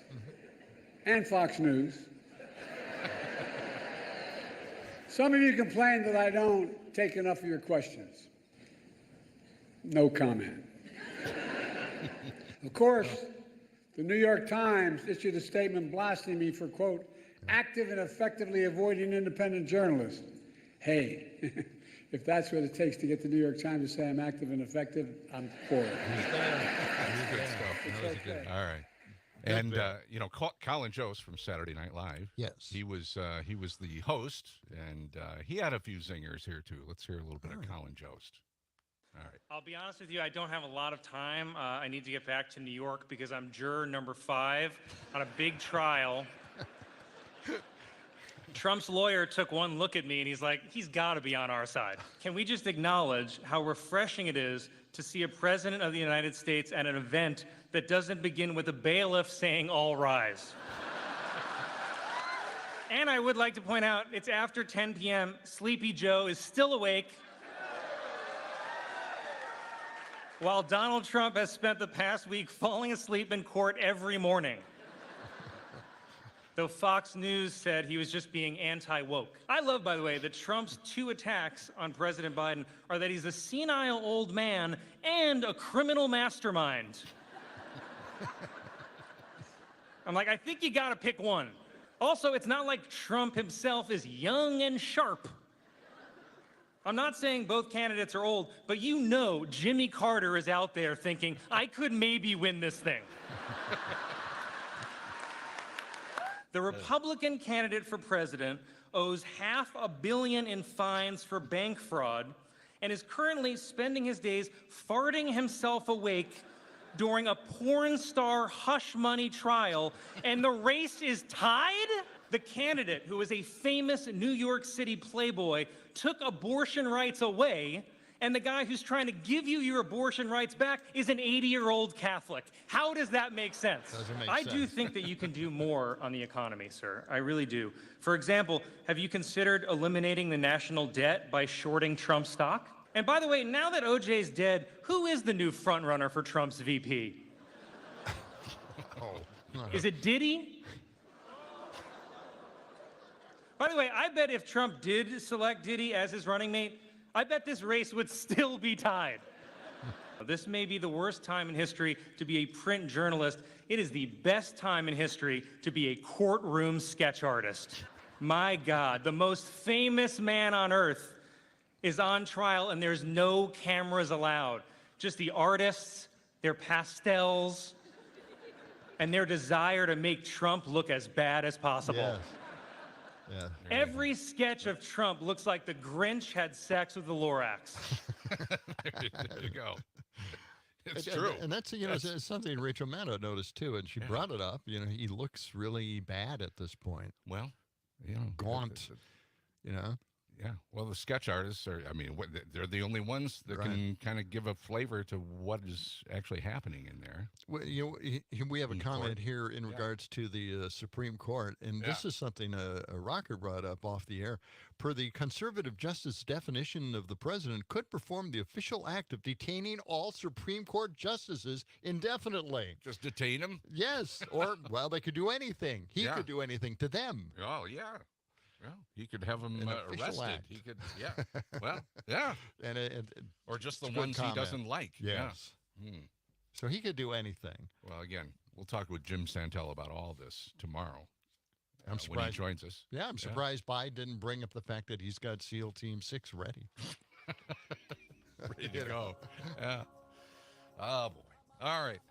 and Fox News, some of you complain that I don't take enough of your questions. No comment. Of course, the New York Times issued a statement blasting me for, quote, active and effectively avoiding independent journalists. Hey, if that's what it takes to get the New York Times to say I'm active and effective, I'm for it. Good stuff. It's okay. All right. And you know, Colin Jost from Saturday Night Live. Yes. He was the host, and he had a few zingers here too. Let's hear a little bit of Colin Jost. All right. I'll be honest with you, I don't have a lot of time. I need to get back to New York because I'm juror number 5 on a big trial. Trump's lawyer took one look at me and he's like, he's got to be on our side. Can we just acknowledge how refreshing it is to see a president of the United States at an event that doesn't begin with a bailiff saying, all rise? And I would like to point out, it's after 10 p.m. Sleepy Joe is still awake, while Donald Trump has spent the past week falling asleep in court every morning. Though Fox News said he was just being anti-woke. I love, by the way, that Trump's 2 attacks on President Biden are that he's a senile old man and a criminal mastermind. I'm like, I think you gotta pick one. Also, it's not like Trump himself is young and sharp. I'm not saying both candidates are old, but you know Jimmy Carter is out there thinking, I could maybe win this thing. The Republican candidate for president owes $500 million in fines for bank fraud and is currently spending his days farting himself awake during a porn star hush money trial, and the race is tied? The candidate, who is a famous New York City playboy, took abortion rights away, and the guy who's trying to give you your abortion rights back is an 80-year-old Catholic. How does that make sense? Doesn't make I sense. do think that you can do more on the economy, sir. I really do. For example, have you considered eliminating the national debt by shorting Trump stock? And by the way, now that OJ's dead, who is the new frontrunner for Trump's VP? Is it Diddy? By the way, I bet if Trump did select Diddy as his running mate, I bet this race would still be tied. This may be the worst time in history to be a print journalist. It is the best time in history to be a courtroom sketch artist. My God, the most famous man on earth is on trial and there's no cameras allowed. Just the artists, their pastels, and their desire to make Trump look as bad as possible. Yes. Yeah. Every sketch of Trump looks like the Grinch had sex with the Lorax. There you go. It's And- true. And that's, you know, it's something Rachel Maddow noticed too, and she brought it up. You know, he looks really bad at this point. Well, you know, Gaunt. You know? Yeah. Well, the sketch artists are, I mean, they're the only ones that Right. can kind of give a flavor to what is actually happening in there. Well, you know, we have a In comment court. here in regards to the Supreme Court, and this is something a rocker brought up off the air. Per the conservative justice definition of the president, could perform the official act of detaining all Supreme Court justices indefinitely. Just detain them? Yes, or, well, they could do anything. He Yeah. could do anything to them. Oh, yeah. Well, he could have them An official arrested. act. He could, yeah. Well, yeah. And Or just the it's a good ones he comment. doesn't like. Yes. Yeah. Hmm. So he could do anything. Well, again, we'll talk with Jim Santel about all this tomorrow. I'm when he surprised. joins us. Yeah, I'm surprised Biden didn't bring up the fact that he's got SEAL Team 6 ready. Ready to go. Yeah. Oh, boy. All right.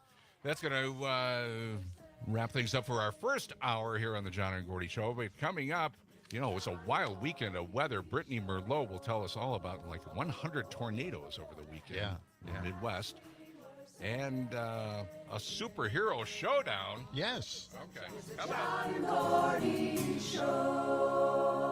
That's going to wrap things up for our first hour here on the John and Gordy Show. But coming up, you know, it's a wild weekend of weather. Brittany Merlot will tell us all about like 100 tornadoes over the weekend in the Midwest. And a superhero showdown. Yes. Okay. John and Gordy Show.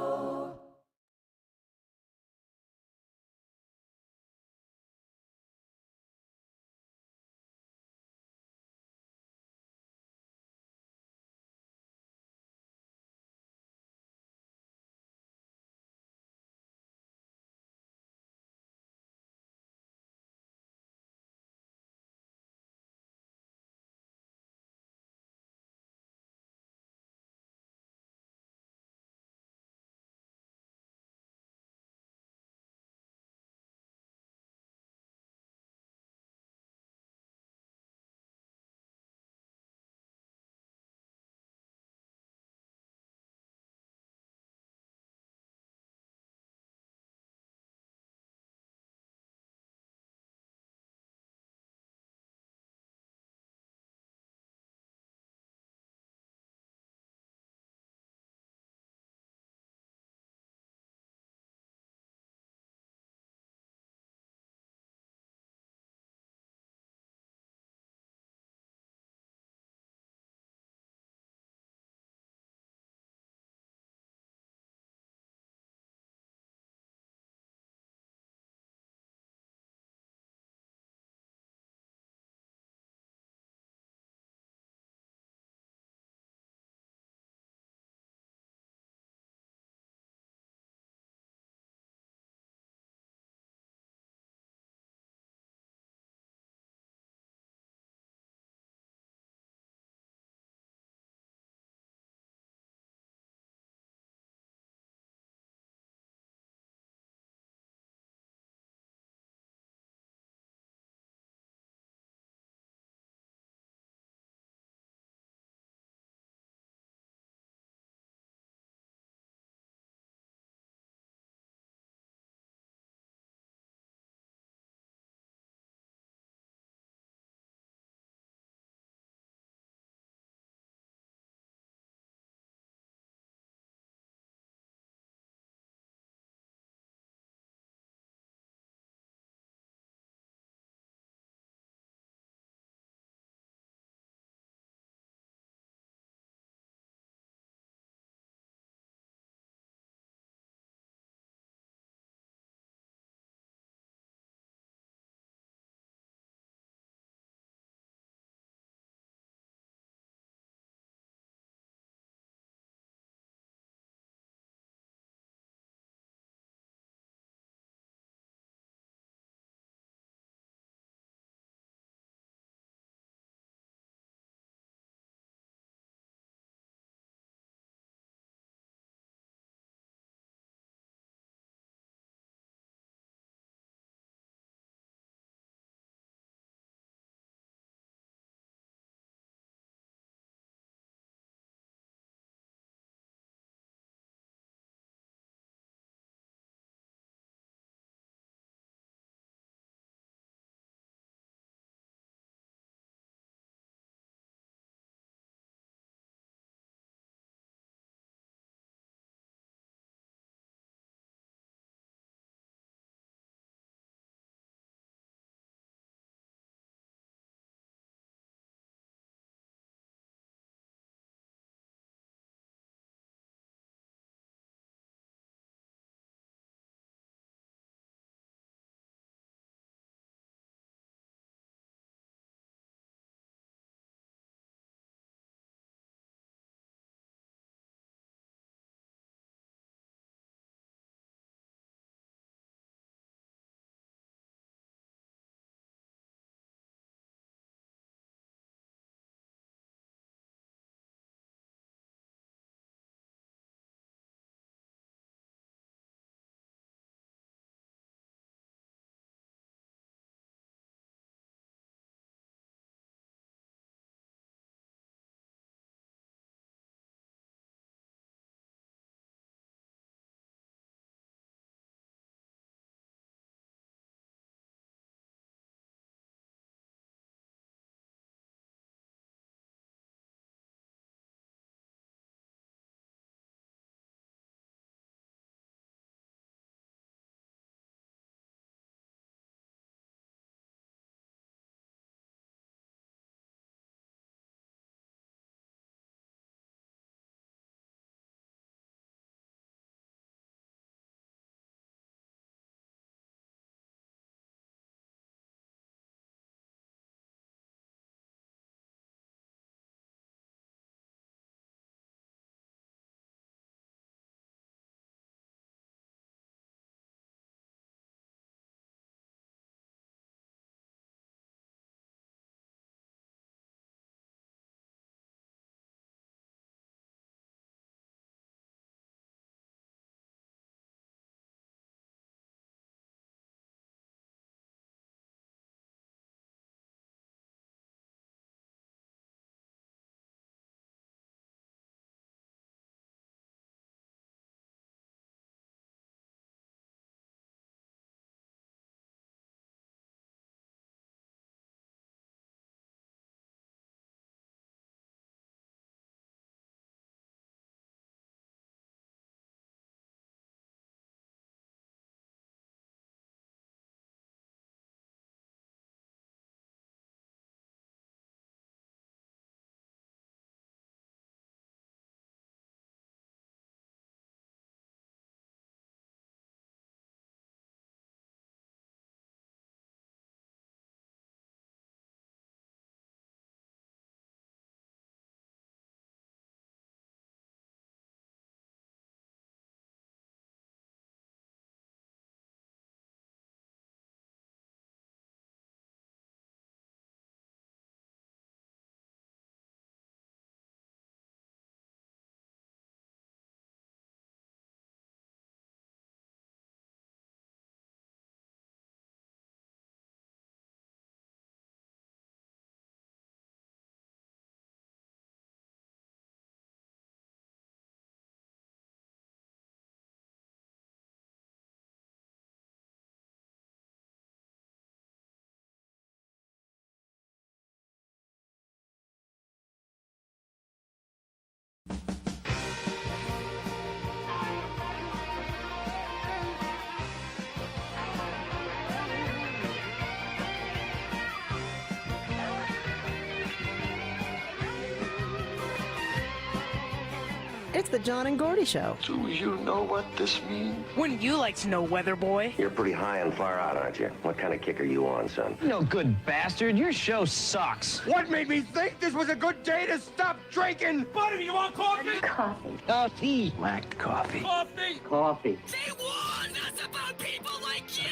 It's the John and Gordy Show. Do you know what this means? Wouldn't you like to know, weather boy? You're pretty high and far out, aren't you? What kind of kick are you on, son? No good bastard. Your show sucks. What made me think this was a good day to stop drinking? Buddy, you want coffee? Coffee. Coffee. Black coffee. Coffee. Coffee. They warned us about people like you!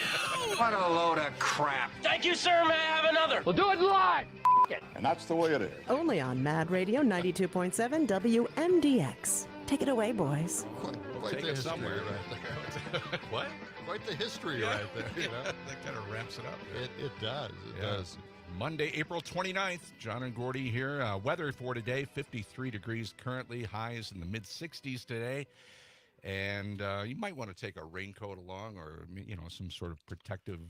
What a load of crap. Thank you, sir. May I have another? We'll do it live. And that's the way it is. Only on Mad Radio 92.7 WMDX. Take it away, boys. Quite Take the it history somewhere. right there. What? Quite the history right there. You know? That kind of wraps it up. It does. It does. Monday, April 29th. John and Gordy here. Weather for today, 53 degrees currently. Highs in the mid-60s today. And you might want to take a raincoat along or, you know, some sort of protective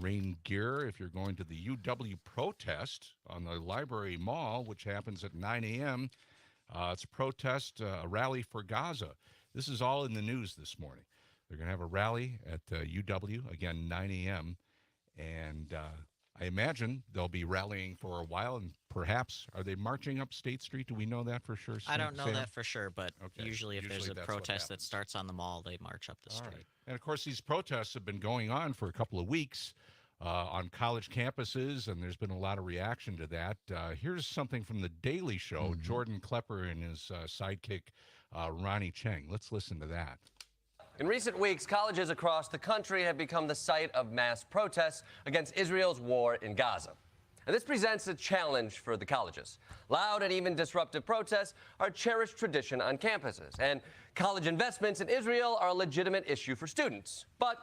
rain gear if you're going to the UW protest on the Library Mall, which happens at 9 a.m. It's a protest, a rally for Gaza. This is all in the news this morning. They're going to have a rally at UW, again, 9 a.m. And I imagine they'll be rallying for a while, and perhaps, are they marching up State Street? Do we know that for sure? I don't know Sam? that for sure, but Okay. usually if there's a that's what protest that happens. starts on the mall, they march up the All street. right. And of course, these protests have been going on for a couple of weeks on college campuses, and there's been a lot of reaction to that. Here's something from The Daily Show, Jordan Klepper and his sidekick, Ronnie Cheng. Let's listen to that. In recent weeks, colleges across the country have become the site of mass protests against Israel's war in Gaza. And this presents a challenge for the colleges. Loud and even disruptive protests are a cherished tradition on campuses, and college investments in Israel are a legitimate issue for students. But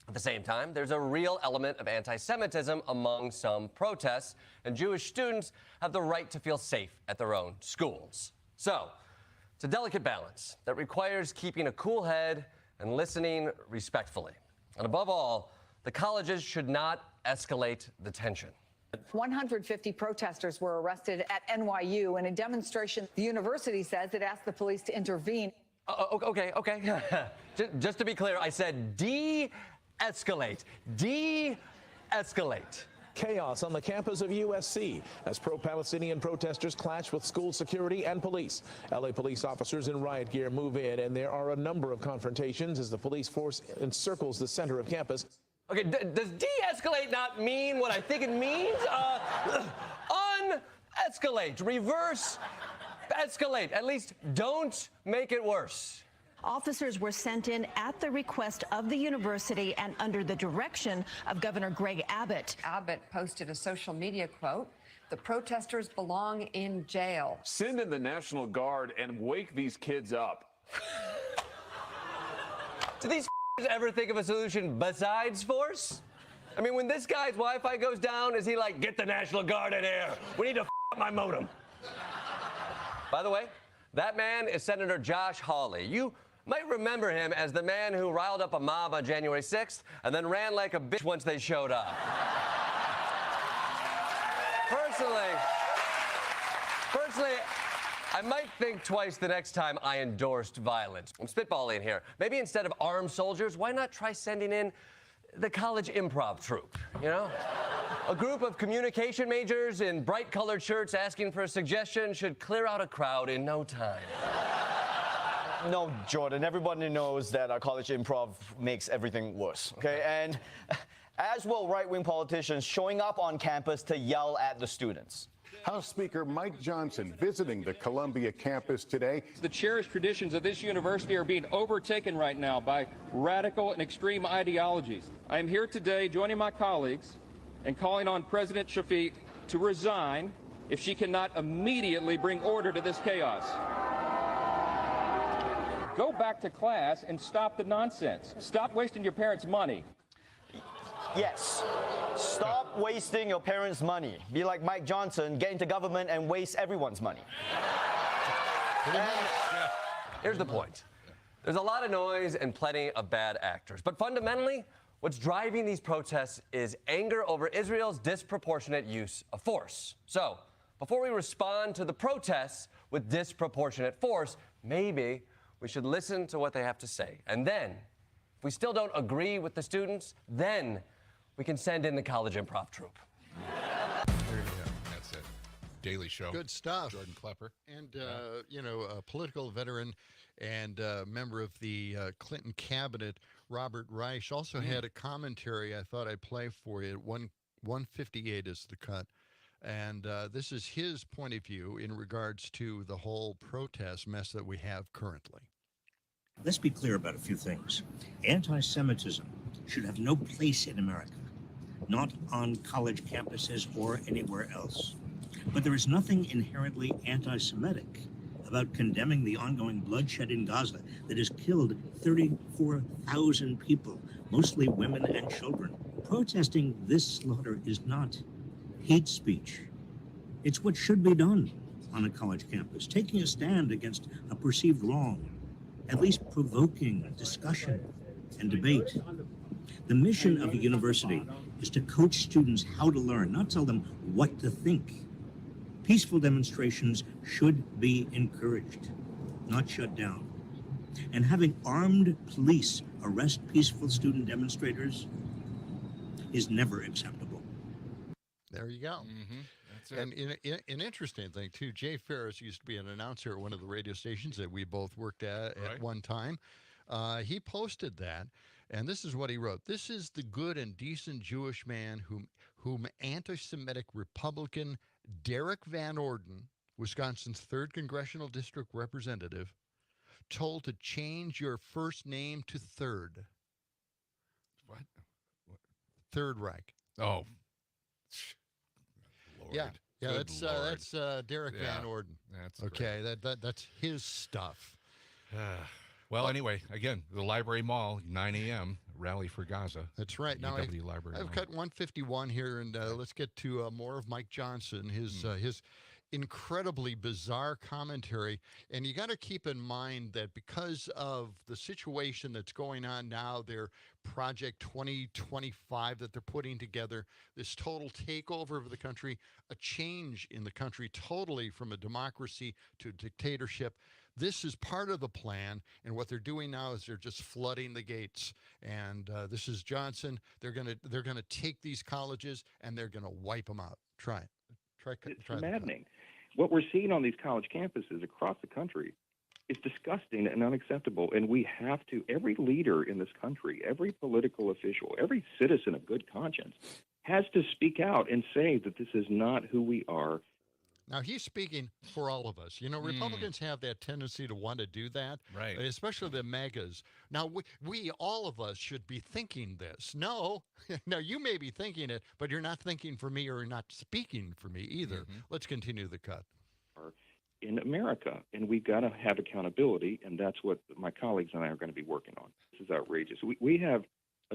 at the same time, there's a real element of anti-Semitism among some protests, and Jewish students have the right to feel safe at their own schools. So, it's a delicate balance that requires keeping a cool head and listening respectfully. And above all, the colleges should not escalate the tension. 150 protesters were arrested at NYU in a demonstration. The university says it asked the police to intervene. Okay. Just to be clear, I said de-escalate. De-escalate. Chaos on the campus of USC as pro-Palestinian protesters clash with school security and police. LA police officers in riot gear move in, and there are a number of confrontations as the police force encircles the center of campus. Okay, does de-escalate not mean what I think it means? Un-escalate, reverse escalate. At least don't make it worse. Officers were sent in at the request of the university and under the direction of Governor Greg Abbott. Abbott posted a social media quote, "The protesters belong in jail." Send in the National Guard and wake these kids up. Do these ever think of a solution besides force? I mean, when this guy's Wi-Fi goes down, is he like, get the National Guard in here? We need to up my modem. By the way, that man is Senator Josh Hawley. You might remember him as the man who riled up a mob on January 6th and then ran like a bitch once they showed up. Personally, I might think twice the next time I endorsed violence. I'm spitballing here. Maybe instead of armed soldiers, why not try sending in the college improv troupe, you know? A group of communication majors in bright-colored shirts asking for a suggestion should clear out a crowd in no time. No, Jordan, everybody knows that our college improv makes everything worse, okay? And as will right-wing politicians showing up on campus to yell at the students. House Speaker Mike Johnson visiting the Columbia campus today. The cherished traditions of this university are being overtaken right now by radical and extreme ideologies. I am here today joining my colleagues and calling on President Shafiq to resign if she cannot immediately bring order to this chaos. Go back to class and stop the nonsense. Stop wasting your parents' money. Yes. Stop wasting your parents' money. Be like Mike Johnson, get into government and waste everyone's money. Here's the point. There's a lot of noise and plenty of bad actors. But fundamentally, what's driving these protests is anger over Israel's disproportionate use of force. So, before we respond to the protests with disproportionate force, maybe we should listen to what they have to say. And then, if we still don't agree with the students, then we can send in the college improv troupe. There you go. That's it. Daily Show. Good stuff. Jordan Klepper. And, a political veteran and member of the Clinton cabinet, Robert Reich, also had a commentary I thought I'd play for you. 158 is the cut. And this is his point of view in regards to the whole protest mess that we have currently. Let's be clear about a few things. Anti-Semitism should have no place in America, not on college campuses or anywhere else. But there is nothing inherently anti-Semitic about condemning the ongoing bloodshed in Gaza that has killed 34,000 people, mostly women and children. Protesting this slaughter is not hate speech. It's what should be done on a college campus, taking a stand against a perceived wrong, at least provoking discussion and debate. The mission of a university is to coach students how to learn, not tell them what to think. Peaceful demonstrations should be encouraged, not shut down. And having armed police arrest peaceful student demonstrators is never acceptable. There you go. That's it. And an interesting thing, too, Jay Ferris used to be an announcer at one of the radio stations that we both worked at one time. He posted that, and this is what he wrote. This is the good and decent Jewish man whom anti-Semitic Republican Derek Van Orden, Wisconsin's 3rd Congressional District Representative, told to change your first name to Third. What? Third Reich. Oh. Lord. Yeah, Good that's Lord. Derek Van Orden. That's okay. That's his stuff. Well, anyway, again, the Library Mall, 9 a.m. Rally for Gaza. That's right. Now Library I've Mall. cut 151 here, and let's get to more of Mike Johnson. His incredibly bizarre commentary. And you got to keep in mind that because of the situation that's going on now, their Project 2025 that they're putting together, this total takeover of the country, a change in the country totally from a democracy to a dictatorship. This is part of the plan, and what they're doing now is they're just flooding the gates. And this is Johnson. They're gonna take these colleges and they're gonna wipe them out. Try it. Try Maddening. What we're seeing on these college campuses across the country is disgusting and unacceptable. And we have to, every leader in this country, every political official, every citizen of good conscience has to speak out and say that this is not who we are. Now, he's speaking for all of us. You know, Republicans have that tendency to want to do that, right? Especially the megas. Now, we all of us should be thinking this. No, you may be thinking it, but you're not thinking for me or you're not speaking for me either. Let's continue the cut. In America, and we've got to have accountability, and that's what my colleagues and I are going to be working on. This is outrageous. We have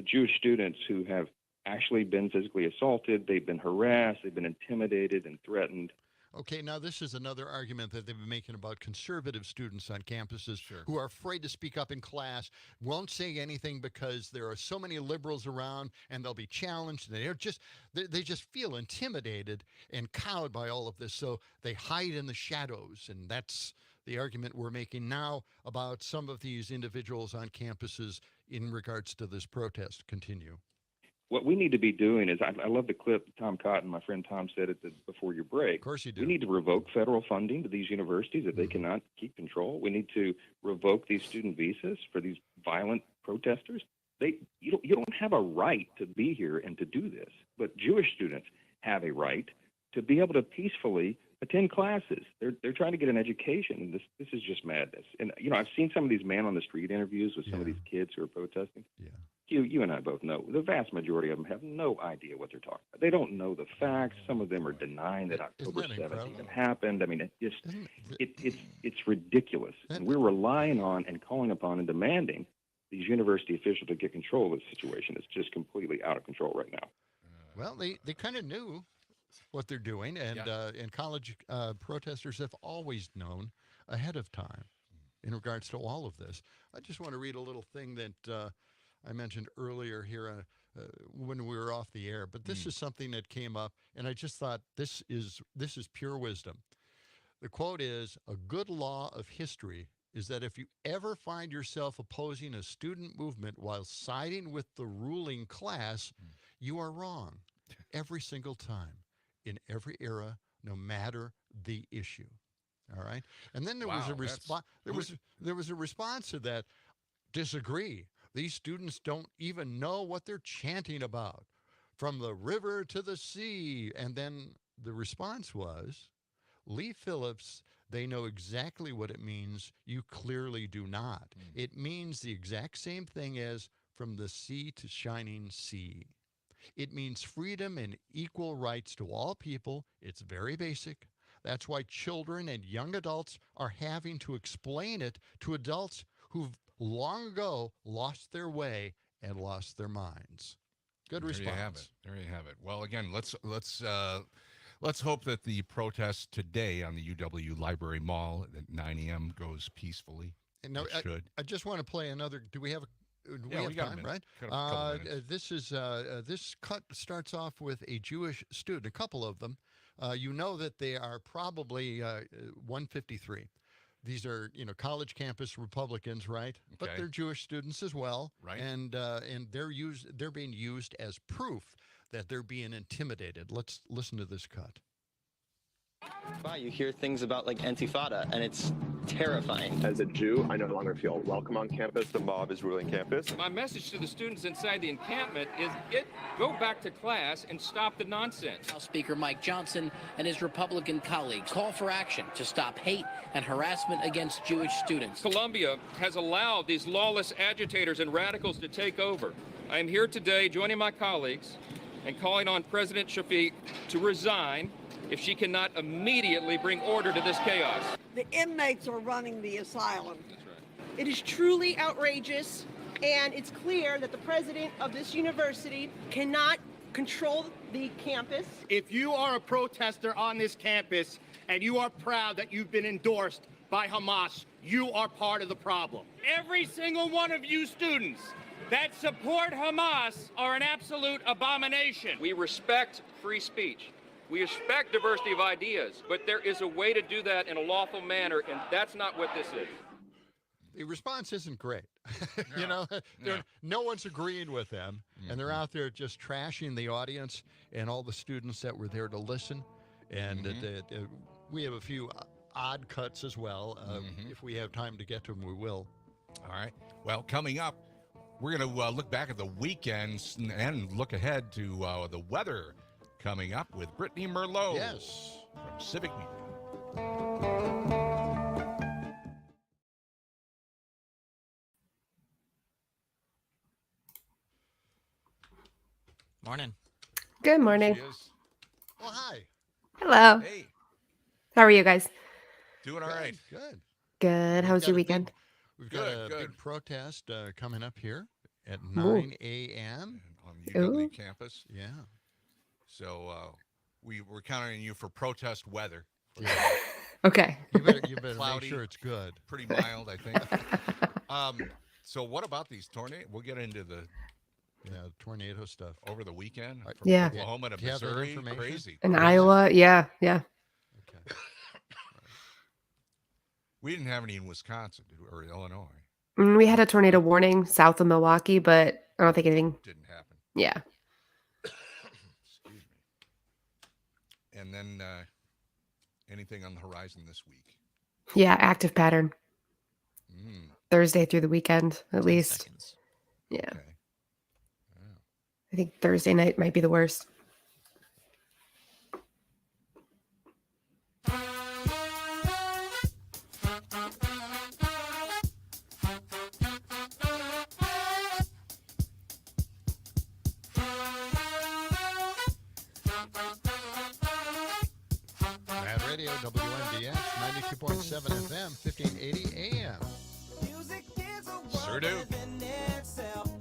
Jewish students who have actually been physically assaulted, they've been harassed, they've been intimidated and threatened. Okay, now this is another argument that they've been making about conservative students on campuses who are afraid to speak up in class, won't say anything because there are so many liberals around and they'll be challenged. They just feel intimidated and cowed by all of this, so they hide in the shadows. And that's the argument we're making now about some of these individuals on campuses in regards to this protest. Continue. What we need to be doing is, I love the clip Tom Cotton, my friend Tom, said it before your break. Of course you do. We need to revoke federal funding to these universities that they cannot keep control. We need to revoke these student visas for these violent protesters. You don't have a right to be here and to do this, but Jewish students have a right to be able to peacefully attend classes. They're trying to get an education, and this is just madness. And I've seen some of these man on the street interviews with some of these kids who are protesting. Yeah. You and I both know the vast majority of them have no idea what they're talking about. They don't know the facts. Some of them are denying that October 7th even happened. I mean, it's ridiculous. And we're relying on and calling upon and demanding these university officials to get control of the situation. It's just completely out of control right now. Well, they kind of knew what they're doing, and college protesters have always known ahead of time in regards to all of this. I just want to read a little thing that I mentioned earlier here when we were off the air, but this is something that came up, and I just thought this is pure wisdom. The quote is, "A good law of history is that if you ever find yourself opposing a student movement while siding with the ruling class, you are wrong every single time, in every era no matter the issue. All right. And then there was Wow, a response. There was a response to that. Disagree. These students don't even know what they're chanting about. From the river to the sea. And then the response was, Lee Phillips, they know exactly what it means. You clearly do not. It means the exact same thing as from the sea to shining sea. It means freedom and equal rights to all people. It's very basic. That's why children and young adults are having to explain it to adults who've long ago lost their way and lost their minds. Good response. There you have it. There you have it. Well, again, let's hope that the protest today on the UW Library Mall at 9 a.m. goes peacefully. And no, I just want to play another. Do we have we have time, right? This cut starts off with a Jewish student, a couple of them. You know that they are probably 153. These are, college campus Republicans, right? Okay. But they're Jewish students as well, right? And they're being used as proof that they're being intimidated. Let's listen to this cut. You hear things about like Intifada, and it's terrifying. As a Jew, I no longer feel welcome on campus. The mob is ruling campus. My message to the students inside the encampment is go back to class and stop the nonsense. House Speaker Mike Johnson and his Republican colleagues call for action to stop hate and harassment against Jewish students. Columbia has allowed these lawless agitators and radicals to take over. I am here today joining my colleagues and calling on President Shafiq to resign if she cannot immediately bring order to this chaos. The inmates are running the asylum. That's right. It is truly outrageous, and it's clear that the president of this university cannot control the campus. If you are a protester on this campus and you are proud that you've been endorsed by Hamas, you are part of the problem. Every single one of you students that support Hamas are an absolute abomination. We respect free speech. We respect diversity of ideas, but there is a way to do that in a lawful manner, and that's not what this is. The response isn't great. No one's agreeing with them, and they're out there just trashing the audience and all the students that were there to listen. And we have a few odd cuts as well. If we have time to get to them, we will. All right. Well, coming up, we're going to look back at the weekends and look ahead to the weather coming up with Brittany Merlot. Yes. From Civic Media. Morning. Good morning. Well, hi. Hello. Hey. How are you guys? Doing all right. Good. Good. How was your weekend? We've got a big protest coming up here at 9 a.m. on the UW campus. Yeah. So we're counting on you for protest weather. Okay. You better Cloudy, make sure it's good. Pretty mild, I think. So what about these tornadoes? We'll get into the tornado stuff over the weekend. From Yeah. Oklahoma to Missouri, crazy. In Iowa, yeah. Okay. We didn't have any in Wisconsin or Illinois. We had a tornado warning south of Milwaukee, but I don't think anything didn't happen. Yeah. Excuse me. And then anything on the horizon this week? Yeah, active pattern. Thursday through the weekend, at least. Seconds. Yeah. Okay. I think Thursday night might be the worst. Mad Radio, WMDX, 92.7 FM, 1580 AM. Sir Duke.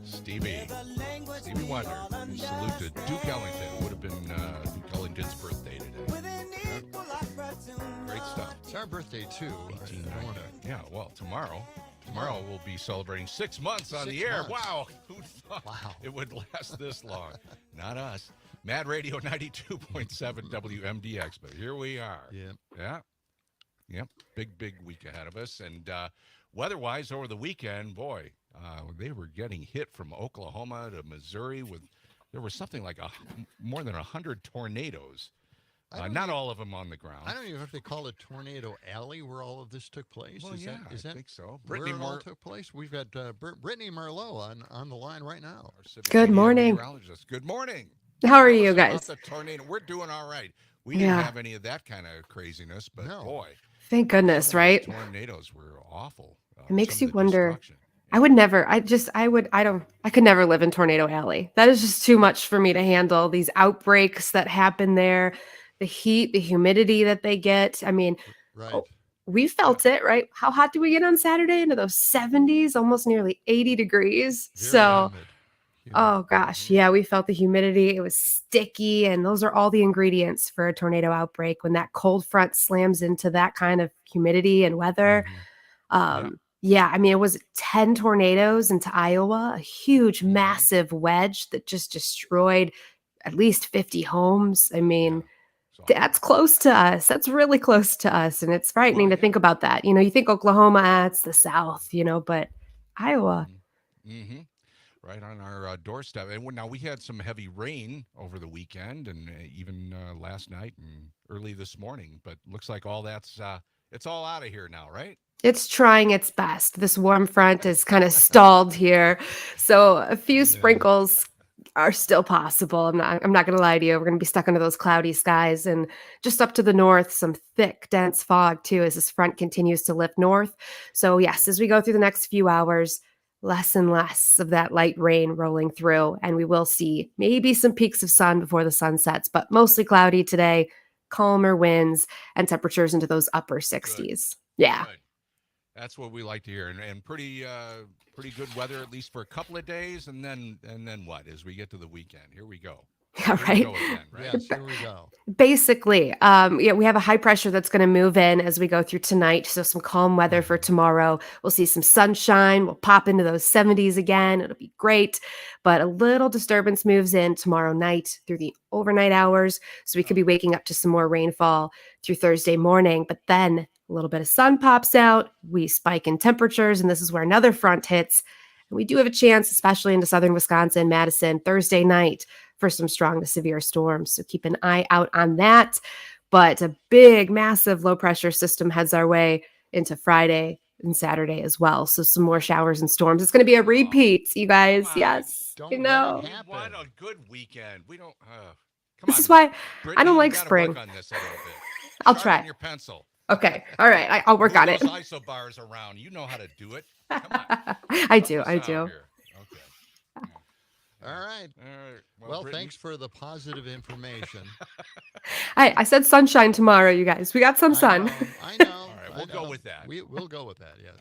Stevie Wonder. Salute to Duke Ellington. Would have been Duke Ellington's birthday today. Great stuff. It's our birthday, too. Yeah, well, tomorrow we'll be celebrating 6 months on the air. months. Wow. Who thought it would last this long? Not us. Mad Radio 92.7 WMDX, but here we are. Yeah. Yep. Big week ahead of us. And weather-wise, over the weekend, boy, they were getting hit from Oklahoma to Missouri there was something like more than 100 tornadoes Not all of them on the ground. I don't even know if they call it Tornado Alley where all of this took place. Well, I think so. Where it all took place? We've got Brittany Merlot on the line right now. Good morning. Good morning. How are Tell you us guys? about the tornado. We're doing all right. We didn't have any of that kind of craziness, but boy. Thank goodness, right? Tornadoes were awful. It makes you wonder. I would never, I could never live in Tornado Alley. That is just too much for me to handle. These outbreaks that happen there, the heat, the humidity that they get. I mean, we felt it, right? How hot did we get on Saturday? Into those 70s, almost nearly 80 degrees. Oh gosh, yeah, we felt the humidity. It was sticky, and those are all the ingredients for a tornado outbreak. When that cold front slams into that kind of humidity and weather. Yeah, I mean, it was 10 tornadoes into Iowa, a huge, massive wedge that just destroyed at least 50 homes. I mean, that's close to us. That's really close to us. And it's frightening to think about that. You know, you think Oklahoma, it's the South, but Iowa. Mm-hmm. Right on our doorstep. And now we had some heavy rain over the weekend and even last night and early this morning. But looks like all that's it's all out of here now, right? It's trying its best. This warm front is kind of stalled here. So a few sprinkles are still possible. I'm not going to lie to you. We're going to be stuck under those cloudy skies, and just up to the north, some thick, dense fog too, as this front continues to lift north. So yes, as we go through the next few hours, less and less of that light rain rolling through, and we will see maybe some peaks of sun before the sun sets, but mostly cloudy today, calmer winds and temperatures into those upper 60s. Good. Yeah. Good. That's what we like to hear, and pretty good weather at least for a couple of days, and then what? As we get to the weekend, here we go. All right. Yes, here we go. Basically, we have a high pressure that's going to move in as we go through tonight. So some calm weather for tomorrow. We'll see some sunshine. We'll pop into those 70s again. It'll be great. But a little disturbance moves in tomorrow night through the overnight hours. So we could be waking up to some more rainfall through Thursday morning. But then a little bit of sun pops out. We spike in temperatures, and this is where another front hits. And we do have a chance, especially into southern Wisconsin, Madison, Thursday night, for some strong to severe storms. So keep an eye out on that. But a big, massive low pressure system heads our way into Friday and Saturday as well. So some more showers and storms. It's going to be a repeat, you guys. Yes. Don't know. What a good weekend. We don't. This is why Brittany, I don't like you gotta spring. work on this a little bit. I'll Start try. on your pencil. Okay. All right. I'll work on it. Those isobars around. You know how to do it. Come on. I do. Okay. All right. Well, Brittany. thanks for the positive information. I said sunshine tomorrow, you guys. We got some sun. I know. All right, we'll go with that. We'll go with that, yes.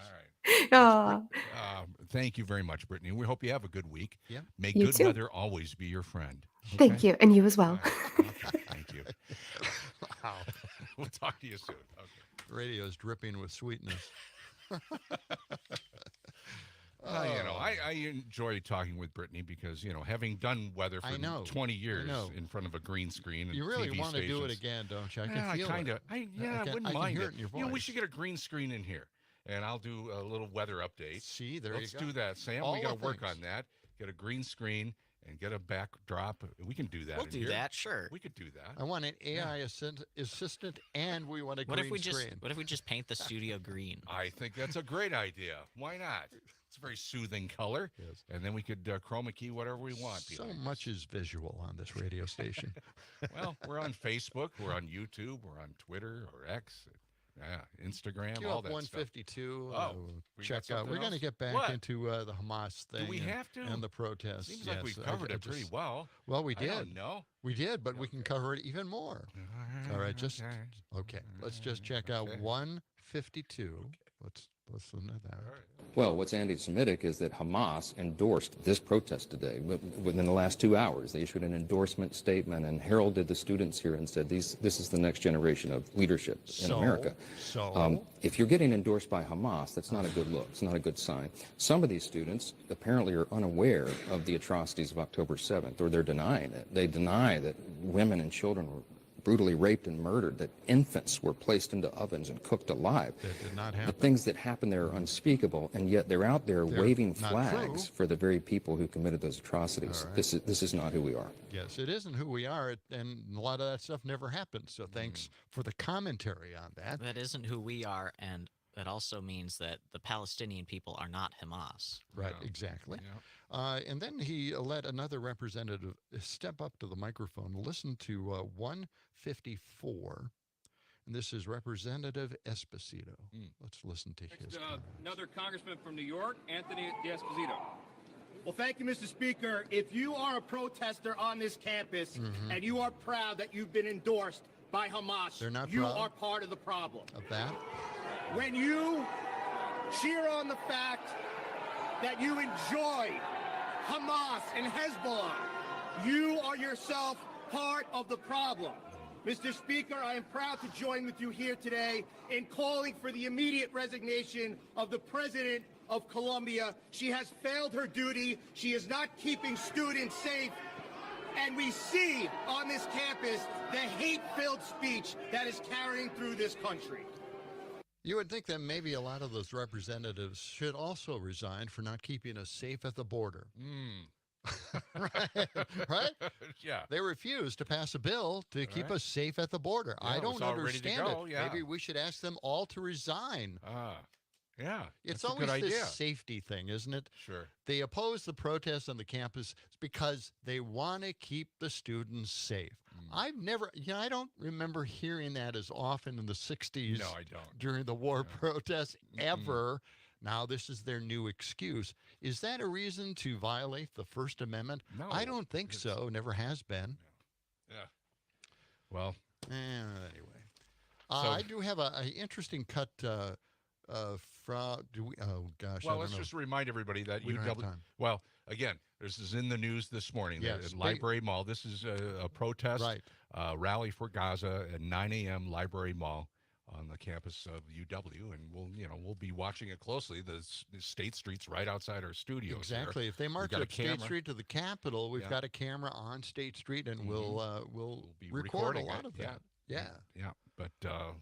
All right. Thank you very much, Brittany. We hope you have a good week. Yeah. May You good too. weather always be your friend. Thank you. And you as well. Okay, thank you. Wow. We'll talk to you soon. Okay. Radio is dripping with sweetness. I enjoy talking with Brittany because, having done weather for 20 years in front of a green screen and You really TV want to do it stations. again, don't you? I Yeah, can feel it. I wouldn't mind hear it. it in your We voice. should get a green screen in here, and I'll do a little weather update. See, there Let's you go. do that, Sam. All we got to the work things. on that. Get a green screen and get a backdrop. We can do that. We'll in do here. that, sure. We could do that. I want an AI assistant, and we want a What green if we screen. just paint the studio green? I think that's a great idea. Why not? It's a very soothing color, and then we could chroma key whatever we want. So much is visual on this radio station. Well, we're on Facebook, we're on YouTube, we're on Twitter or X, Instagram, Queue all up that 152. stuff. We got Check out. something We're going to else? get back What? into the Hamas thing. Do we have to? And the protests. Seems like we've covered it pretty well. Well, we I did. don't know. We did, but we can cover it even more. All right, okay. Let's just check out 152. Let's listen to that. Well, what's anti-Semitic is that Hamas endorsed this protest today. Within the last 2 hours, they issued an endorsement statement and heralded the students here and said, this is the next generation of leadership in America. If you're getting endorsed by Hamas, that's not a good look. It's not a good sign. Some of these students apparently are unaware of the atrocities of October 7th, or they're denying it. They deny that women and children were brutally raped and murdered, that infants were placed into ovens and cooked alive. That did not The happen. things that happened there are unspeakable, and yet they're out there They're waving not flags true. for the very people who committed those atrocities. All right. This is not who we are. Yes, it isn't who we are, and a lot of that stuff never happened. So thanks for the commentary on that. That isn't who we are, and that also means that the Palestinian people are not Hamas. Right, exactly. And then he let another representative step up to the microphone, listen to 154. And this is Representative Esposito. Let's listen to his. Another congressman from New York, Anthony D'Esposito. Well, thank you, Mr. Speaker. If you are a protester on this campus and you are proud that you've been endorsed by Hamas, They're not you proud are part of the problem. of that. When you cheer on the fact that you enjoy Hamas and Hezbollah, you are yourself part of the problem. Mr. Speaker, I am proud to join with you here today in calling for the immediate resignation of the President of Colombia. She has failed her duty. She is not keeping students safe. And we see on this campus the hate-filled speech that is carrying through this country. You would think that maybe a lot of those representatives should also resign for not keeping us safe at the border. right? Yeah. They refused to pass a bill to keep Right. us safe at the border. Yeah, I it was don't all ready to understand go, it. yeah. Maybe we should ask them all to resign. Yeah. It's that's a always good idea. this safety thing, isn't it? Sure. They oppose the protests on the campus because they want to keep the students safe. I've never, I don't remember hearing that as often in the 60s. No, I don't. During the war protests ever. Now, this is their new excuse. Is that a reason to violate the First Amendment? No, I don't think so. Never has been. Yeah. Well. Anyway. So- I do have an interesting cut from. Oh, gosh. I Well, don't let's know. just remind everybody that We don't have UW. time. Well, again, this is in the news this morning. Yes, At Library Mall. This is a protest rally for Gaza at 9 a.m. Library Mall on the campus of UW, and we'll be watching it closely. The State Street's right outside our studios. Exactly. Here. If they march got a up State camera. Street to the Capitol, we've Yeah. got a camera on State Street, and we'll be record a recording lot it, of yeah. that. Yeah. Yeah. But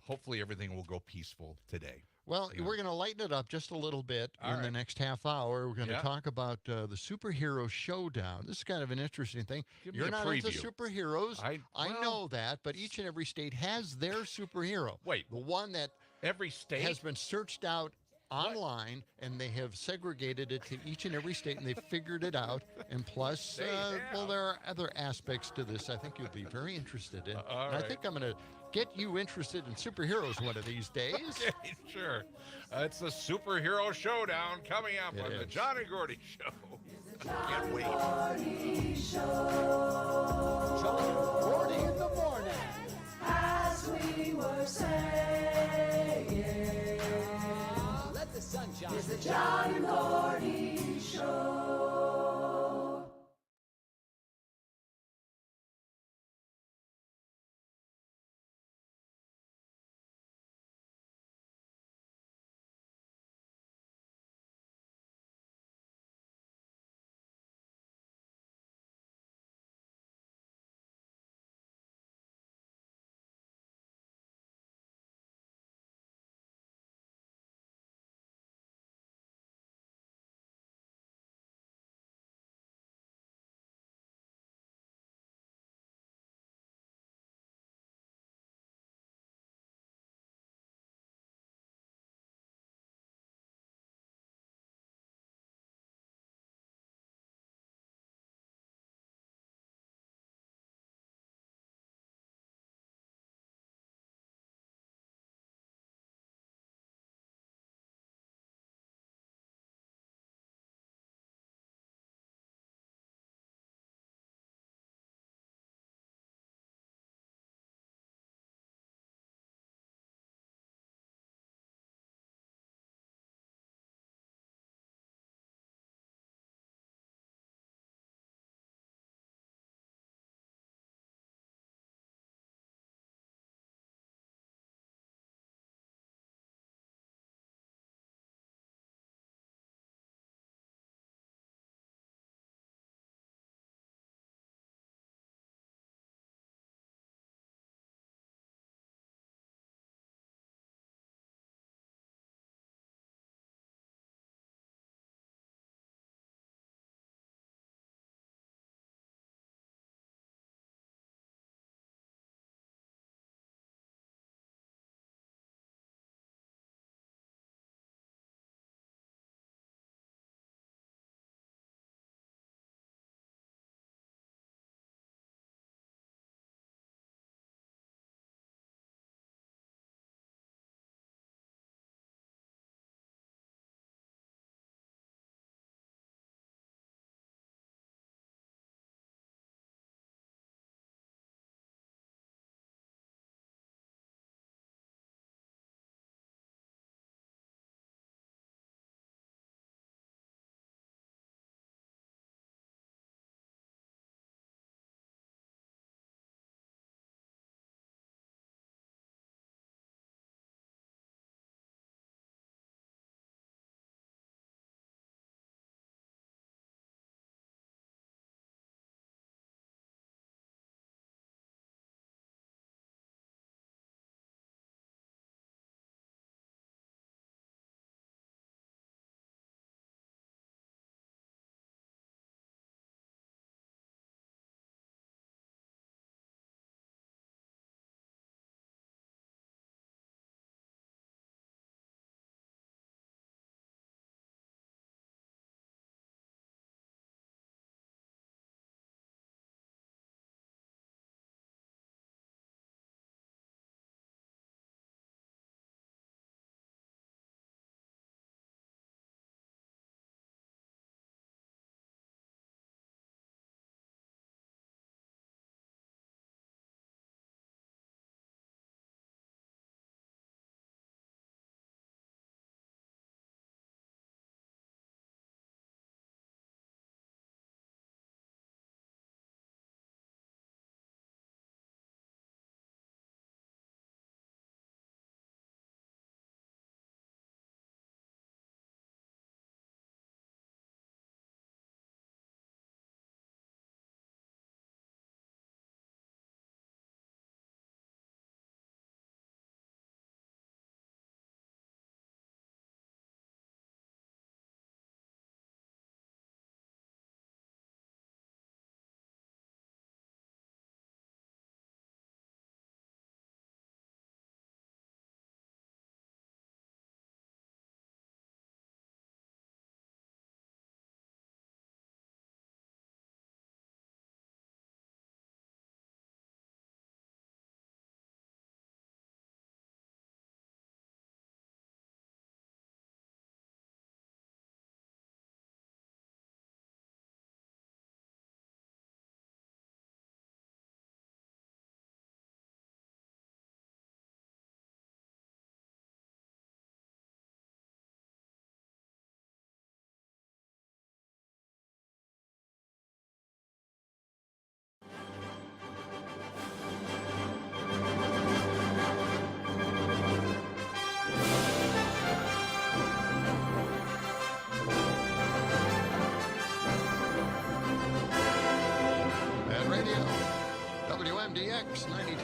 hopefully everything will go peaceful today. Well, we're going to lighten it up just a little bit All in the right. next half hour. We're going to Yeah. talk about the superhero showdown. This is kind of an interesting thing. Give me You're a not into preview. superheroes. I well- know that, but each and every state has their superhero. Wait. The one that every state has been searched out online, and they have segregated it to each and every state, and they've figured it out. And plus, well, there are other aspects to this I think you'll be very interested in. All And I right. think I'm going to get you interested in superheroes one of these days. Okay, sure. It's the superhero showdown coming up It on the is. John and Gordy Show. Can't wait. John and Gordy in the morning. As we were saying, let the sun shine. It's the John and Gordy Show.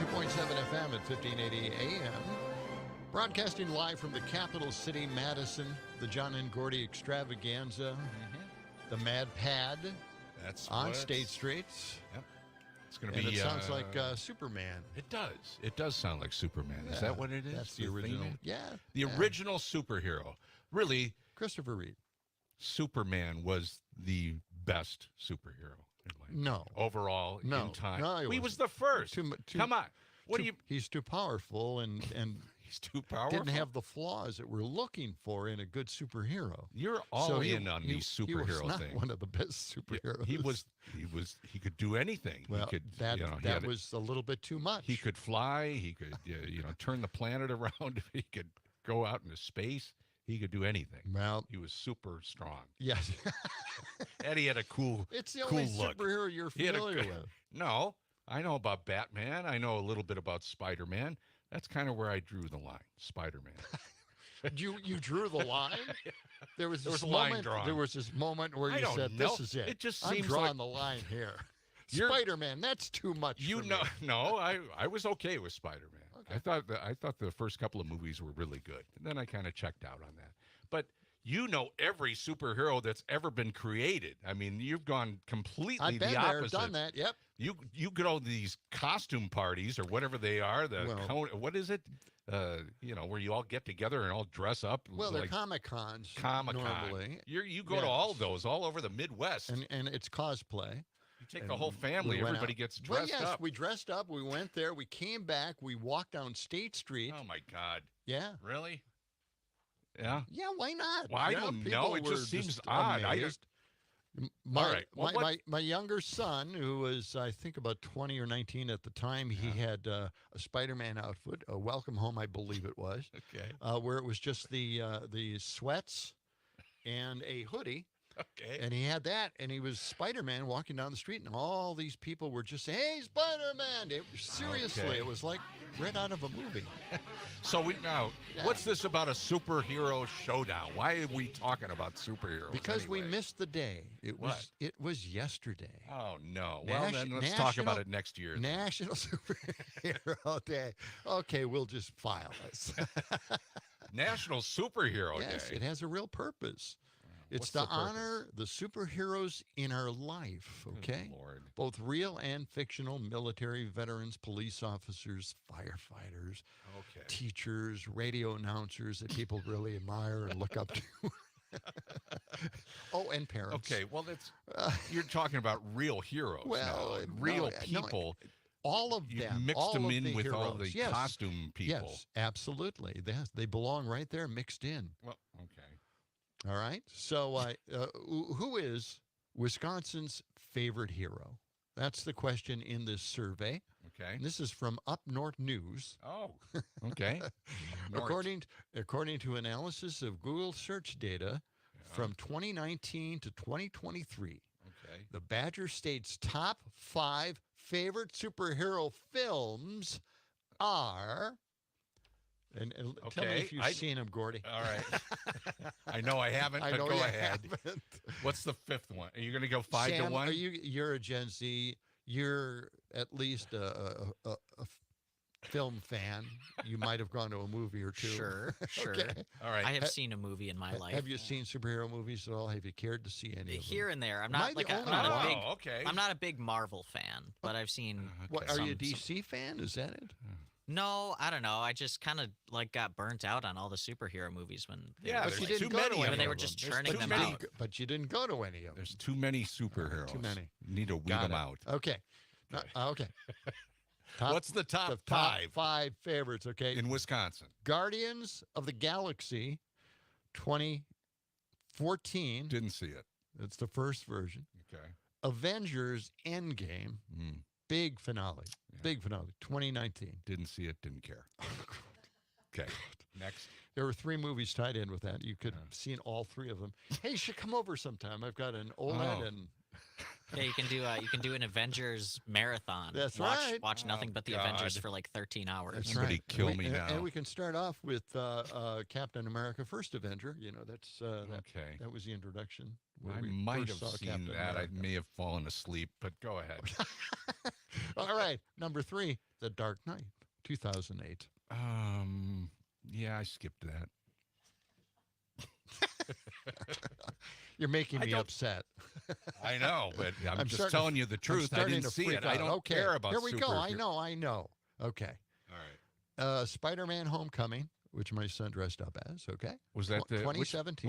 92.7 FM at 1580 AM. Broadcasting live from the capital city, Madison, the John and Gordy extravaganza, the Mad Pad. That's on what State Streets. Yep. It's going to be. And it sounds like Superman. It does. It does sound like Superman. Is that what it is? That's the original. theme? Yeah. The original superhero. Really, Christopher Reeve. Superman was the best superhero. No. Overall, in time. No, he was the first. Come on. What do you? He's too powerful and he's too powerful. Didn't have the flaws that we're looking for in a good superhero. You're all in on these superhero he was not things. one of the best superheroes. He could do anything. Well, he could, that was a little bit too much. He could fly. He could turn the planet around. He could go out into space. He could do anything. Well, he was super strong. Yes. And he had a cool, it's the cool only look. superhero you're familiar with. No, I know about Batman. I know a little bit about Spider-Man. That's kind of where I drew the line. Spider-Man. You drew the line? There was a line moment. drawn. There was this moment where I you don't said, know. "This is it." It just I'm seems drawing like the line here. You're- Spider-Man. That's too much. For me. No, I was okay with Spider-Man. Okay. I thought the first couple of movies were really good, and then I kind of checked out on that. But you know every superhero that's ever been created. I mean, you've gone completely I've been the there, opposite. done that. Yep. You go to these costume parties or whatever they are. What is it? Where you all get together and all dress up. Well, they're like Comic-Cons Comic-Con. normally. You go to all of those all over the Midwest. And it's cosplay. You take the whole family. We went Everybody out. gets dressed well, yes, up. we dressed up. We went there. We came back. We walked down State Street. Oh my God. Yeah. Really? Yeah. Yeah. Why not? Well, I Yeah, don't people know. It were just seems odd. amazed. All right. Well, My younger son, who was I think about 20 or 19 at the time, he had a Spider-Man outfit, a Welcome Home, I believe it was. Okay. Where it was just the sweats and a hoodie. Okay. And he had that, and he was Spider-Man walking down the street, and all these people were just saying, "Hey, Spider-Man!" Seriously, Okay. it was like right out of a movie. So what's this about a superhero showdown? Why are we talking about superheroes? Because we anyway? missed the day. It was yesterday. Oh no! Well, then let's talk about it next year. National Superhero Day. Okay, we'll just file this. National Superhero Yes, Day. it has a real purpose. It's What's to the purpose? honor the superheroes in our life, okay? Lord. Both real and fictional military veterans, police officers, firefighters, teachers, radio announcers that people really admire and look up to. Oh, and parents. Okay, well, you're talking about real heroes Well, now, real no, people. all of You them. mixed all them of in the with all heroes. the Yes. costume people. Yes, absolutely. They belong right there mixed in. Well, okay. All right. So, who is Wisconsin's favorite hero? That's the question in this survey. Okay. And this is from Up North News. Oh, okay. According to analysis of Google search data from 2019 to 2023, Okay. the Badger State's top 5 favorite superhero films are. And tell me if you've seen them, Gordy. All right. I know I haven't, I but know go you ahead. haven't. What's the 5th one? Are you going to go 5 to Sam, 1? You're a Gen Z. You're at least a film fan. You might have gone to a movie or two. Sure. Okay. All right. I have seen a movie in my life. Have you seen superhero movies at all? Have you cared to see any of them? Here and there. I'm Am I not like the I'm only not one? a big. Okay. I'm not a big Marvel fan, but I've seen. What, are you a some- DC fan? Is that it? No, I don't know. I just kind of got burnt out on all the superhero movies when they Yeah, were, there's you like, didn't too go many to of when they any were of just them. There's churning too them many, out. but you didn't go to any of them. There's too many superheroes. Too many. You need to weed Got them it. out. Okay. Okay. What's the top 5 5 favorites, okay? in Wisconsin? Guardians of the Galaxy 2014. Didn't see it. That's the first version. Okay. Avengers Endgame. Big finale. Big finale. 2019. Didn't see it. Didn't care. Okay. Next. There were 3 movies tied in with that. You could have seen all 3 of them. Hey, you should come over sometime. I've got an OLED and Yeah, you can do an Avengers marathon. That's watch, right. Watch nothing but the God. Avengers for like 13 hours. That's Somebody right. kill me now. And we can start off with Captain America: First Avenger. You know, that's Okay. that was the introduction. where I we might first have saw seen Captain that. America. I may have fallen asleep, but go ahead. All right, number 3, The Dark Knight, 2008. Yeah, I skipped that. You're making me upset. I know, but I'm just starting to- telling you the I'm truth. I starting didn't to see freak it. I out. don't Okay, care about Here we go. I superhero- know. Okay. All right. Spider-Man Homecoming, which my son dressed up as. Okay. Was that the 2017?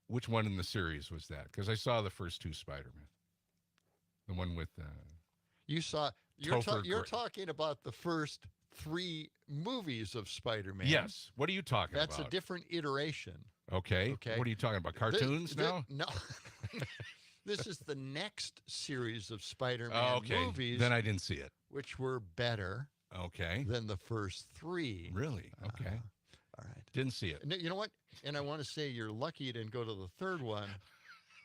Which one in the series was that? Because I saw the first 2 Spider-Man. The one with You saw. You're Topher talking about the first 3 movies of Spider-Man. Yes. What are you talking That's about? a different iteration. Okay. Okay. What are you talking about? Cartoons now? No. This is the next series of Spider-Man Oh, okay. movies. Then I didn't see it. Which were better. Okay. Than the first 3. Really? Okay. All right. Didn't see it. And you know what? And I want to say you're lucky you didn't go to the 3rd one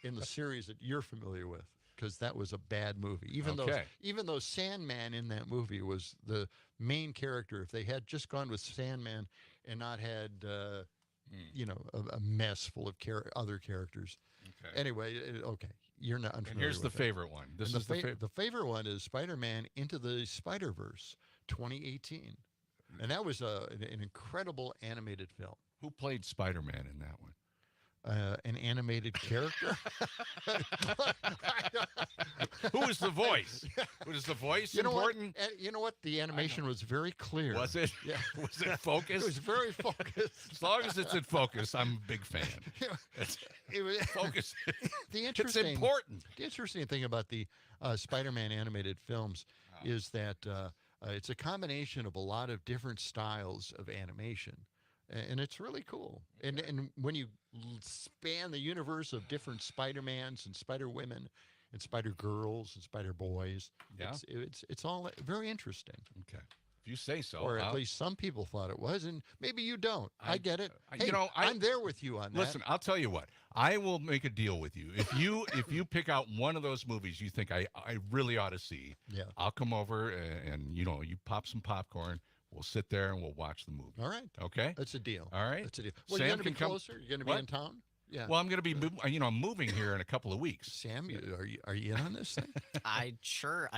in the series that you're familiar with, because that was a bad movie. Even though Sandman in that movie was the main character, if they had just gone with Sandman and not had a mess full of other characters. Okay. Anyway, okay, you're not unfamiliar. And here's the with it. favorite one. This And is the favorite one is Spider-Man Into the Spider-Verse, 2018, and that was an incredible animated film. Who played Spider-Man in that one? An animated character. Who was the voice? Was the voice important? You know what? The animation was very clear. Was it? Yeah. Was it focused? It was very focused. As long as it's in focus, I'm a big fan. It was focus. It's important. The interesting thing about the Spider-Man animated films is that it's a combination of a lot of different styles of animation. And it's really cool. And when you span the universe of different Spider-Mans and Spider-Women and Spider-Girls and Spider-Boys, it's all very interesting. Okay. If you say so. Or at least some people thought it was, and maybe you don't. I get it. Hey, I'm there with you on that. Listen, I'll tell you what. I will make a deal with you. If you pick out one of those movies you think I really ought to see, I'll come over and you pop some popcorn. We'll sit there and we'll watch the movie. All right. Okay. That's a deal. All right. That's a deal. Well, Sam you're going to be can come- closer? You're going to be What? in town? Yeah. Well, I'm going to be, I'm moving here in a couple of weeks. Sam, are you in on this thing? I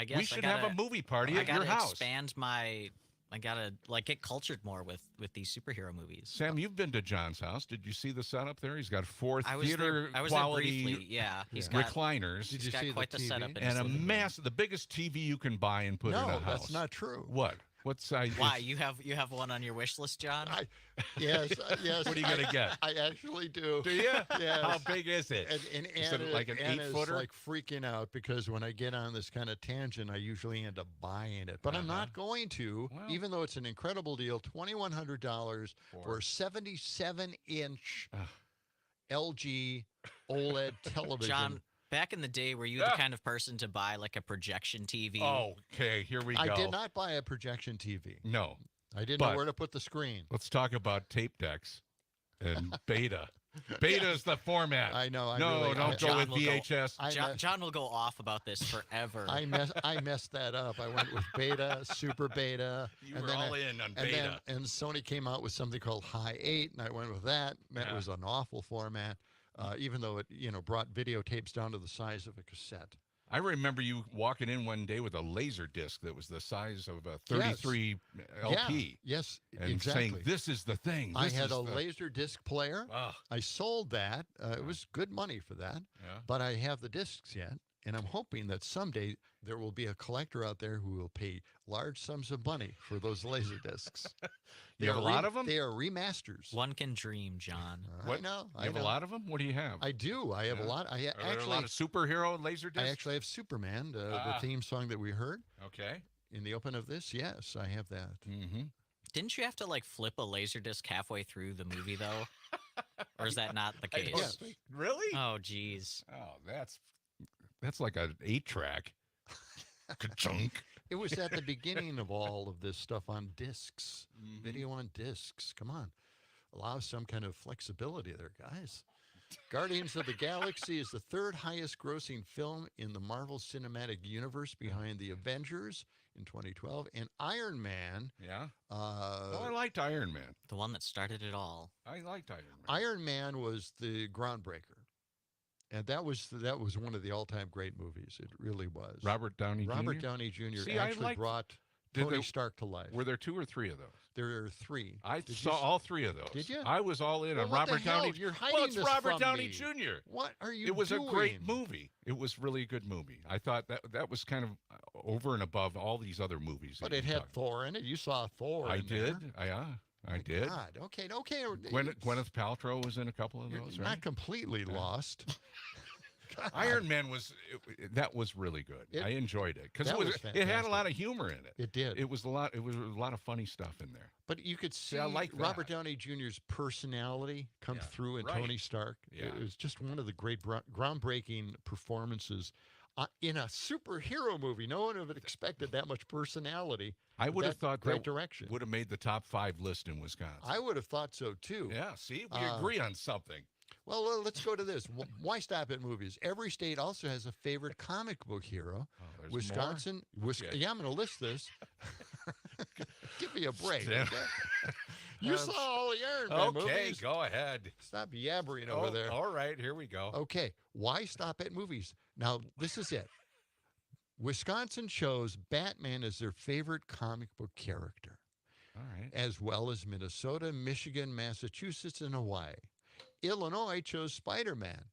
guess We should have a movie party at your house. Expand my. I gotta get cultured more with these superhero movies. Sam, you've been to John's house. Did you see the setup there? He's got 4 I was theater there quality briefly. Yeah, he's got recliners. Did you got see quite the TV? setup in And his a living room. massive, the biggest TV you can buy and put in a No, house. that's not true. What? What size? Why you have one on your wish list, John? Yes. What are you gonna get? I actually do. Do you? Yes. How big is it? And Is it Anna, like an Anna's 8-footer? like freaking out because when I get on this kind of tangent, I usually end up buying it. But I'm not going to, Well. even though it's an incredible deal, $2,100 for a 77-inch LG OLED television. John, back in the day, were you the kind of person to buy like a projection TV? Okay, here we go. I did not buy a projection TV. No. I didn't But- know where to put the screen. Let's talk about tape decks and beta. Beta is the format. I know. Don't go John with will go- VHS. John will go off about this forever. I messed that up. I went with beta, super beta. You were all in on and beta. And Sony came out with something called High 8, and I went with that. That was an awful format, even though it brought videotapes down to the size of a cassette. I remember you walking in one day with a laser disc that was the size of a 33 LP. Yes, and exactly. saying, this is the thing. I This had is a the-" laser disc player. I sold that. It was good money for that. Yeah. But I have the discs yet. And I'm hoping that someday there will be a collector out there who will pay large sums of money for those laser discs. You have a lot of them? They are remasters. One can dream, John. I know. You have a lot of them? What do you have? I do. I have a lot. Are there a lot of superhero laser discs? I actually have Superman, the theme song that we heard. Okay. In the open of this, yes, I have that. Mm-hmm. Didn't you have to flip a laser disc halfway through the movie though? Or is that not the case? Yes. Really? Oh, geez. Oh, that's like an 8-track. Ka-chunk. It was at the beginning of all of this stuff on discs, video on discs. Come on, allow some kind of flexibility there, guys. Guardians of the Galaxy is the 3rd highest grossing film in the Marvel Cinematic Universe behind The Avengers in 2012 and Iron Man. Yeah. I liked Iron Man. The one that started it all. I liked Iron Man. Iron Man was the groundbreaker. And that was one of the all-time great movies. It really was. Robert Downey Jr.? Robert Downey Jr. See, actually brought Tony Stark to life. Were there 2 or 3 of those? There are 3. I saw all 3 of those. Did you? I was all in Well, on what the Robert hell? Downey. You're hiding well, it's this Robert from Downey me. Jr. What are you It was doing? a great movie. It was really a good movie. I thought that was kind of over and above all these other movies. But that it you had talked- Thor in it. You saw Thor. I in did. There. I did. God. Okay. Gwyneth Paltrow was in a couple of You're those, not right? completely lost. God. Iron Man that was really good. I enjoyed it because that was it had a fantastic. lot of humor in it. It did. It was a lot of funny stuff in there. But you could see I like Robert that. Downey Jr.'s personality come through in right. Tony Stark. Yeah. It was just one of the great groundbreaking performances in a superhero movie. No one would have expected that much personality. I would have that thought great that direction. would have made the top 5 list in Wisconsin. I would have thought so too. Yeah, see, we agree on something. Well, let's go to this. Why stop at movies? Every state also has a favorite comic book hero. There's Wisconsin, yeah, I'm going to list this. Give me a break. Yeah. Okay? You saw all the Iron Man movies. Okay, go ahead. Stop yabbering over there. All right, here we go. Okay, why stop at movies? Now, this is it. Wisconsin chose Batman as their favorite comic book character, All right. as well as Minnesota, Michigan, Massachusetts, and Hawaii. Illinois chose Spider-Man.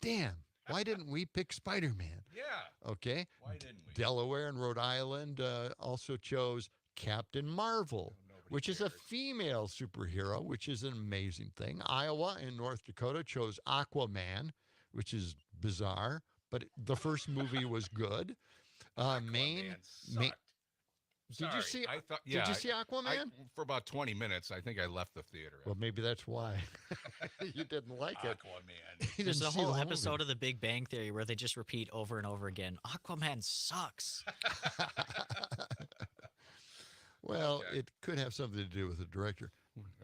Damn, why didn't we pick Spider-Man? Yeah. Okay. Why didn't we? Delaware and Rhode Island also chose Captain Marvel, which is a female superhero, which is an amazing thing. Iowa and North Dakota chose Aquaman, which is bizarre, but the first movie was good. Maine. Did you see? Did you see Aquaman? For about 20 minutes, I think I left the theater. Well, maybe that's why you didn't like it. Aquaman. You There's didn't a see whole the episode movie. of The Big Bang Theory where they just repeat over and over again, Aquaman sucks. Well, it could have something to do with the director.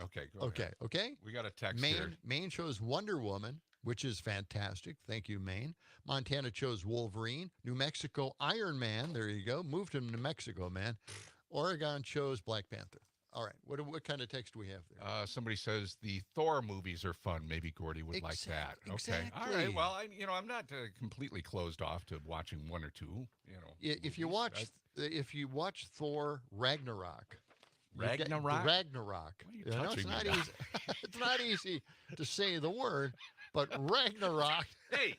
Okay. Go ahead. Okay. We got a text here. Maine chose Wonder Woman, which is fantastic. Thank you, Maine. Montana chose Wolverine. New Mexico, Iron Man. There you go. Moved to New Mexico, man. Oregon chose Black Panther. All right. What kind of text do we have there? Somebody says the Thor movies are fun. Maybe Gordy would like that. Okay. All exactly. right. Well, I'm not completely closed off to watching 1 or 2. If you watch Thor Ragnarok. Ragnarok? Ragnarok. What are you You know, it's touching not me easy. It's not easy to say the word, but Ragnarok. Hey,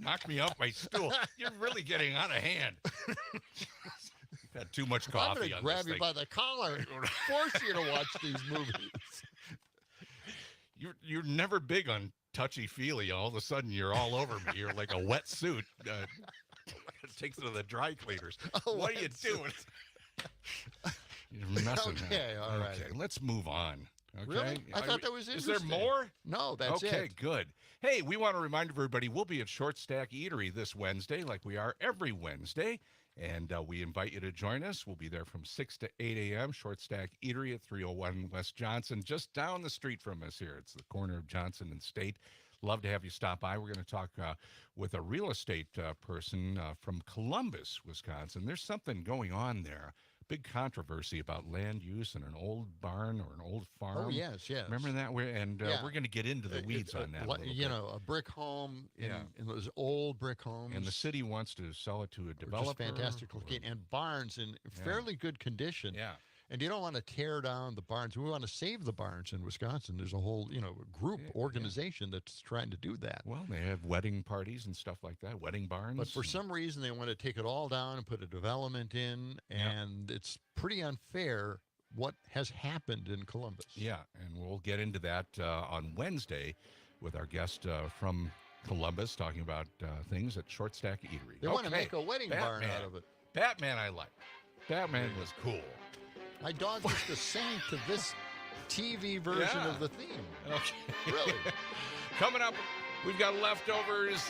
knock me off my stool. You're really getting out of hand. You've had too much I'm coffee going to on grab this you thing. by the collar and force you to watch these movies. You're never big on touchy-feely. All of a sudden, you're all over me. You're like a wet suit. Takes it to the dry cleaners. What are you doing? You're messing. Okay, all right. Okay, let's move on. Okay. Really? I thought that was Is there interesting. more? No, that's it. Okay, good. Hey, we want to remind everybody we'll be at Short Stack Eatery this Wednesday, like we are every Wednesday. And we invite you to join us. We'll be there from 6 to 8 a.m. Short Stack Eatery at 301 West Johnson, just down the street from us here. It's the corner of Johnson and State. Love to have you stop by. We're going to talk with a real estate person from Columbus, Wisconsin. There's something going on there. Big controversy about land use and an old barn or an old farm. Oh, yes. Remember that? We're going to get into the weeds on that. A little bit. A brick home in those old brick homes. And the city wants to sell it to a developer. Just fantastic looking. And barns in fairly good condition. Yeah. And you don't want to tear down the barns. We want to save the barns in Wisconsin. There's a whole, group organization that's trying to do that. Well, they have wedding parties and stuff like that, wedding barns. But for some reason, they want to take it all down and put a development in, and it's pretty unfair what has happened in Columbus. Yeah, and we'll get into that on Wednesday with our guest from Columbus talking about things at Short Stack Eatery. They want to make a wedding barn out of it. Batman I like. Batman was cool. My dog used to sing to this TV version of the theme. Okay. Really? Coming up, we've got leftovers,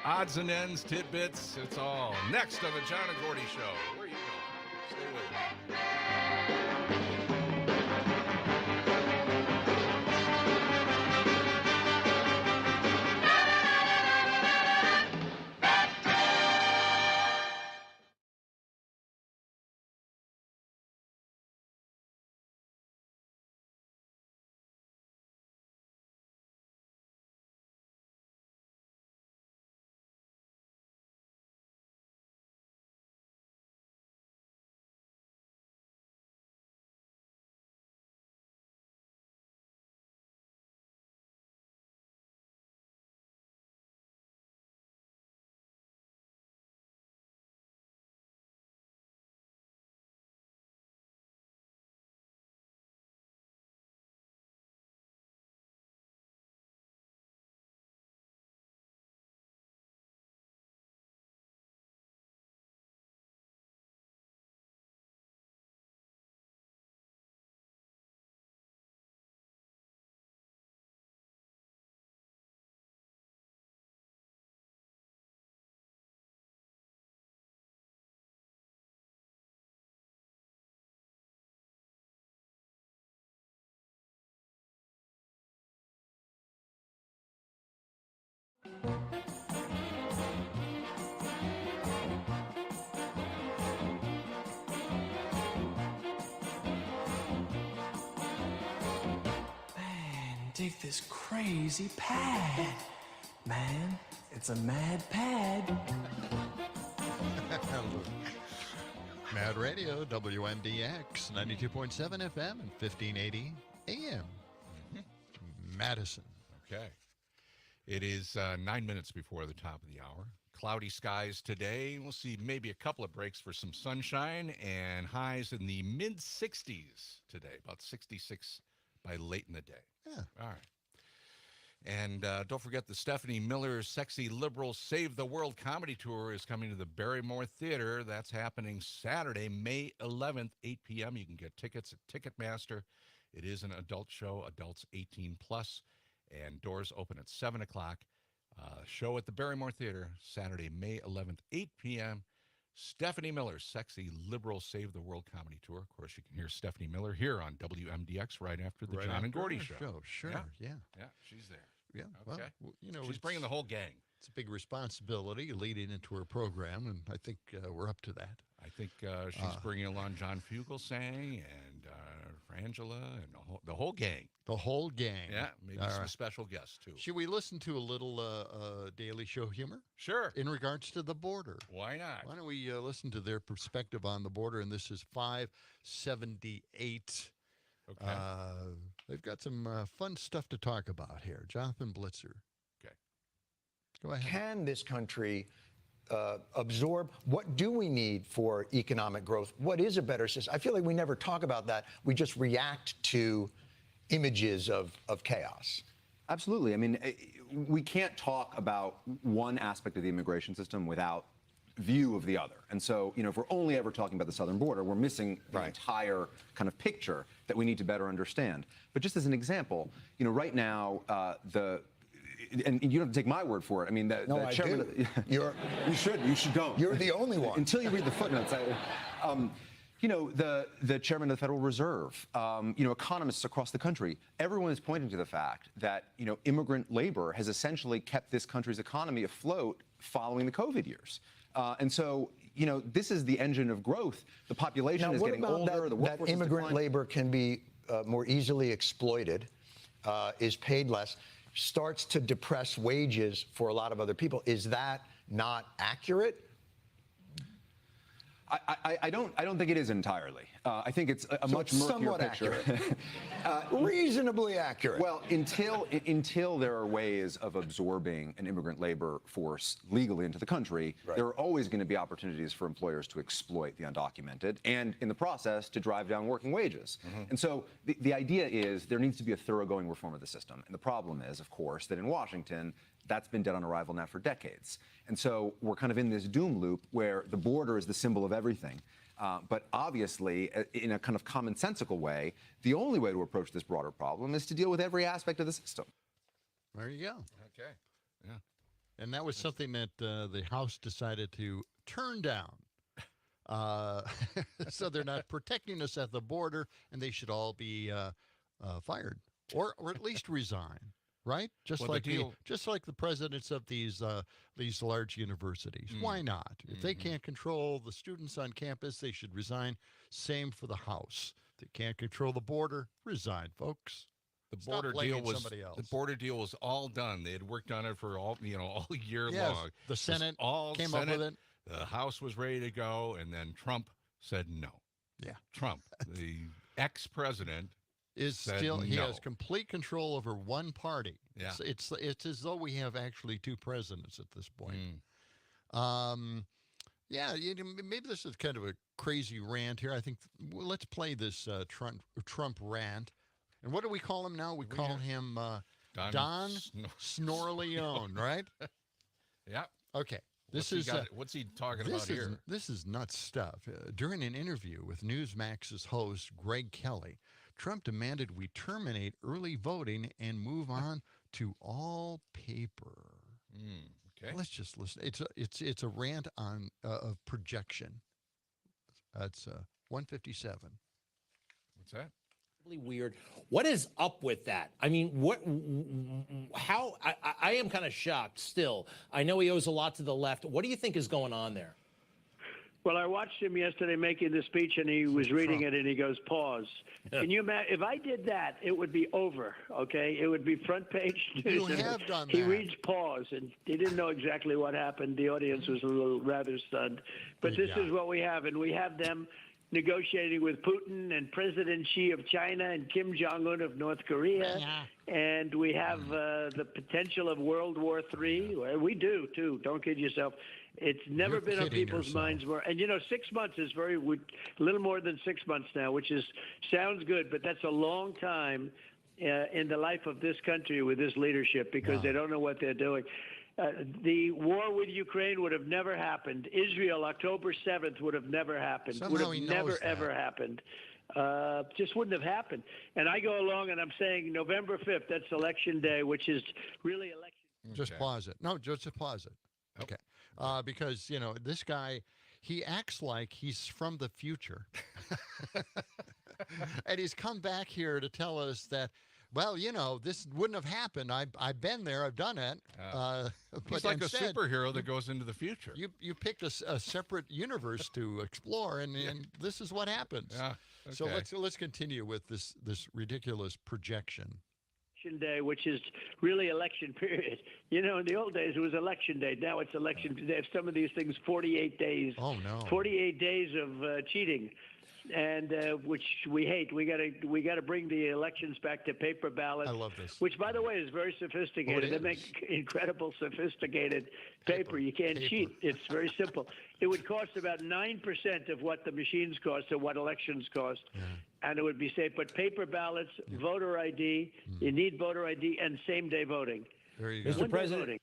odds and ends, tidbits. It's all next on the John and Gordy Show. Where are you going? Stay with me. dig this crazy pad. Man, it's a mad pad. Mad Radio, WMDX, 92.7 FM and 1580 AM. Madison. Okay. It is 9 minutes before the top of the hour. Cloudy skies today. We'll see maybe a couple of breaks for some sunshine and highs in the mid-60s today, about 66 by late in the day. Yeah. All right. And don't forget the Stephanie Miller Sexy Liberal Save the World Comedy Tour is coming to the Barrymore Theater. That's happening Saturday, May 11th, 8 p.m. You can get tickets at Ticketmaster. It is an adult show, adults 18 plus, and doors open at 7 o'clock. Show at the Barrymore Theater, Saturday, May 11th, 8 p.m. Stephanie Miller Sexy Liberal Save the World Comedy Tour. Of course, you can hear Stephanie Miller here on WMDX right after the John and Gordy show. Sure, yeah. Yeah, she's there. Yeah, Okay. well, you know, She's bringing the whole gang. It's a big responsibility leading into her program, and I think we're up to that. I think she's bringing along John Fugelsang and Frangela and the whole gang. The whole gang. Yeah, maybe All some right. special guests, too. Should we listen to a little Daily Show humor? Sure. In regards to the border. Why not? Why don't we listen to their perspective on the border? And this is 578. Okay. They've got some fun stuff to talk about here. Jonathan Blitzer. Okay. Go ahead. Can this country absorb? What do we need for economic growth? What is a better system? I feel like we never talk about that. We just react to images of chaos. Absolutely. I mean, we can't talk about one aspect of the immigration system without view of the other. And so, you know, if we're only ever talking about the southern border, we're missing the entire kind of picture that we need to better understand. But just as an example, you know, right now, and you don't have to take my word for it. I mean, the chairman. You should go. You're the only one. Until you read the footnotes. You know, the chairman of the Federal Reserve, you know, economists across the country, everyone is pointing to the fact that, you know, immigrant labor has essentially kept this country's economy afloat following the COVID years. And so, you know, this is the engine of growth. The population is getting older. The workforce that is immigrant declining. labor can be more easily exploited, is paid less, starts to depress wages for a lot of other people. Is that not accurate? I don't think it is entirely. I think it's a much murkier somewhat picture. Accurate. Reasonably accurate. Well, until there are ways of absorbing an immigrant labor force legally into the country, there are always going to be opportunities for employers to exploit the undocumented and, in the process, to drive down working wages. And so the idea is there needs to be a thoroughgoing reform of the system. And the problem is, of course, that in Washington, that's been dead on arrival now for decades. And so we're kind of in this doom loop where the border is the symbol of everything. But obviously, in a kind of commonsensical way, the only way to approach this broader problem is to deal with every aspect of the system. There you go. Okay. Yeah. And that was something that the House decided to turn down. So they're not protecting us at the border, and they should all be fired or at least resign. Right, just like the presidents of these large universities. Why not? If they can't control the students on campus, they should resign. Same for the House. They can't control the border. Resign, folks. The Stop border blaming deal was somebody else. the border deal was all done. They had worked on it for all year Yes, long. the Senate all came up with it. The House was ready to go, and then Trump said no. Yeah, Trump, the ex-president. Is said still he no. has complete control over one party. Yeah. It's as though we have actually two presidents at this point. Yeah, maybe this is kind of a crazy rant here. I think let's play this Trump rant. And what do we call him now? We call him Don Snorleone, right? Yeah. Okay. What's he talking about here? This is nuts stuff. During an interview with Newsmax's host, Greg Kelly, Trump demanded we terminate early voting and move on to all paper. Okay. Let's just listen. It's a rant on of projection. That's 157. What's that? Really weird. What is up with that? I mean, how? I am kind of shocked still. I know he owes a lot to the left. What do you think is going on there? Well, I watched him yesterday making the speech, and he was reading it, and he goes, pause. Can you imagine? If I did that, it would be over, okay? It would be front page news. You have done He that. reads pause, and he didn't know exactly what happened. The audience was a little rather stunned. But this is what we have, and we have them negotiating with Putin and President Xi of China and Kim Jong-un of North Korea. And we have the potential of World War III. Well, we do, too. Don't kid yourself. It's never been on people's minds more. And, 6 months is a little more than 6 months now, which sounds good, but that's a long time in the life of this country with this leadership because they don't know what they're doing. The war with Ukraine would have never happened. Israel, October 7th, would have never happened. Somehow would he have knows never, that. ever happened. Just wouldn't have happened. And I go along and I'm saying November 5th, that's Election Day, which is really election. Just pause it. No, just pause it. Okay. Because, this guy, he acts like he's from the future. And he's come back here to tell us that, well, this wouldn't have happened. I've been there. I've done it. He's like instead, a superhero that goes into the future. You picked a separate universe to explore, and this is what happens. Yeah, okay. So let's continue with this ridiculous projection. Day, which is really election period. In the old days it was election day. Now it's election. They have some of these things 48 days. Oh no! 48 days of cheating, and which we hate. We got to bring the elections back to paper ballots. I love this. Which, by the way, is very sophisticated. They make incredible sophisticated paper. You can't cheat. It's very simple. It would cost about 9% of what the machines cost or what elections cost. And it would be safe. But paper ballots, voter ID, you need voter ID, and same-day voting. There you go. Mr. President.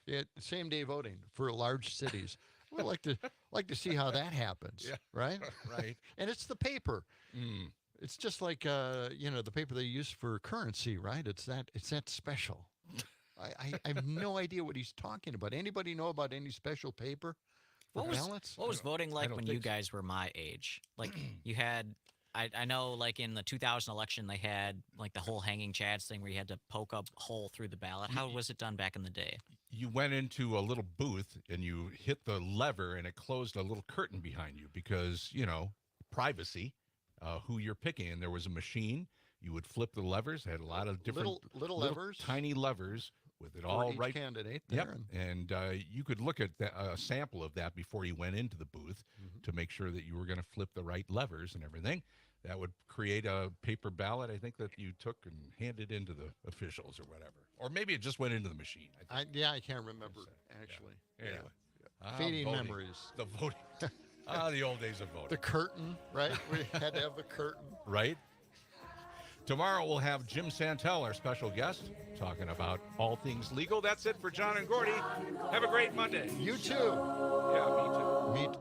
Yeah, same-day voting for large cities. We'd like to see how that happens, right? Right. And it's the paper. It's just like the paper they use for currency, right? It's that special. I have no idea what he's talking about. Anybody know about any special paper for ballots? What was voting like when you guys were my age? Like you had. I know, like, in the 2000 election, they had, like, the whole hanging chads thing where you had to poke a hole through the ballot. How was it done back in the day? You went into a little booth, and you hit the lever, and it closed a little curtain behind you because, privacy, who you're picking. And there was a machine. You would flip the levers. It had a lot of different little levers. Tiny levers with it for all each right. Candidate there. Yep. And you could look at a sample of that before you went into the booth to make sure that you were going to flip the right levers and everything. That would create a paper ballot, I think, that you took and handed into the officials or whatever. Or maybe it just went into the machine. I can't remember, actually. Yeah. Anyway. Fading voting. memories. The voting. The old days of voting. The curtain, right? We had to have the curtain. Right. Tomorrow we'll have Jim Santel, our special guest, talking about all things legal. That's it for John and Gordy. Have a great Monday. You too. Yeah, me too. Me too.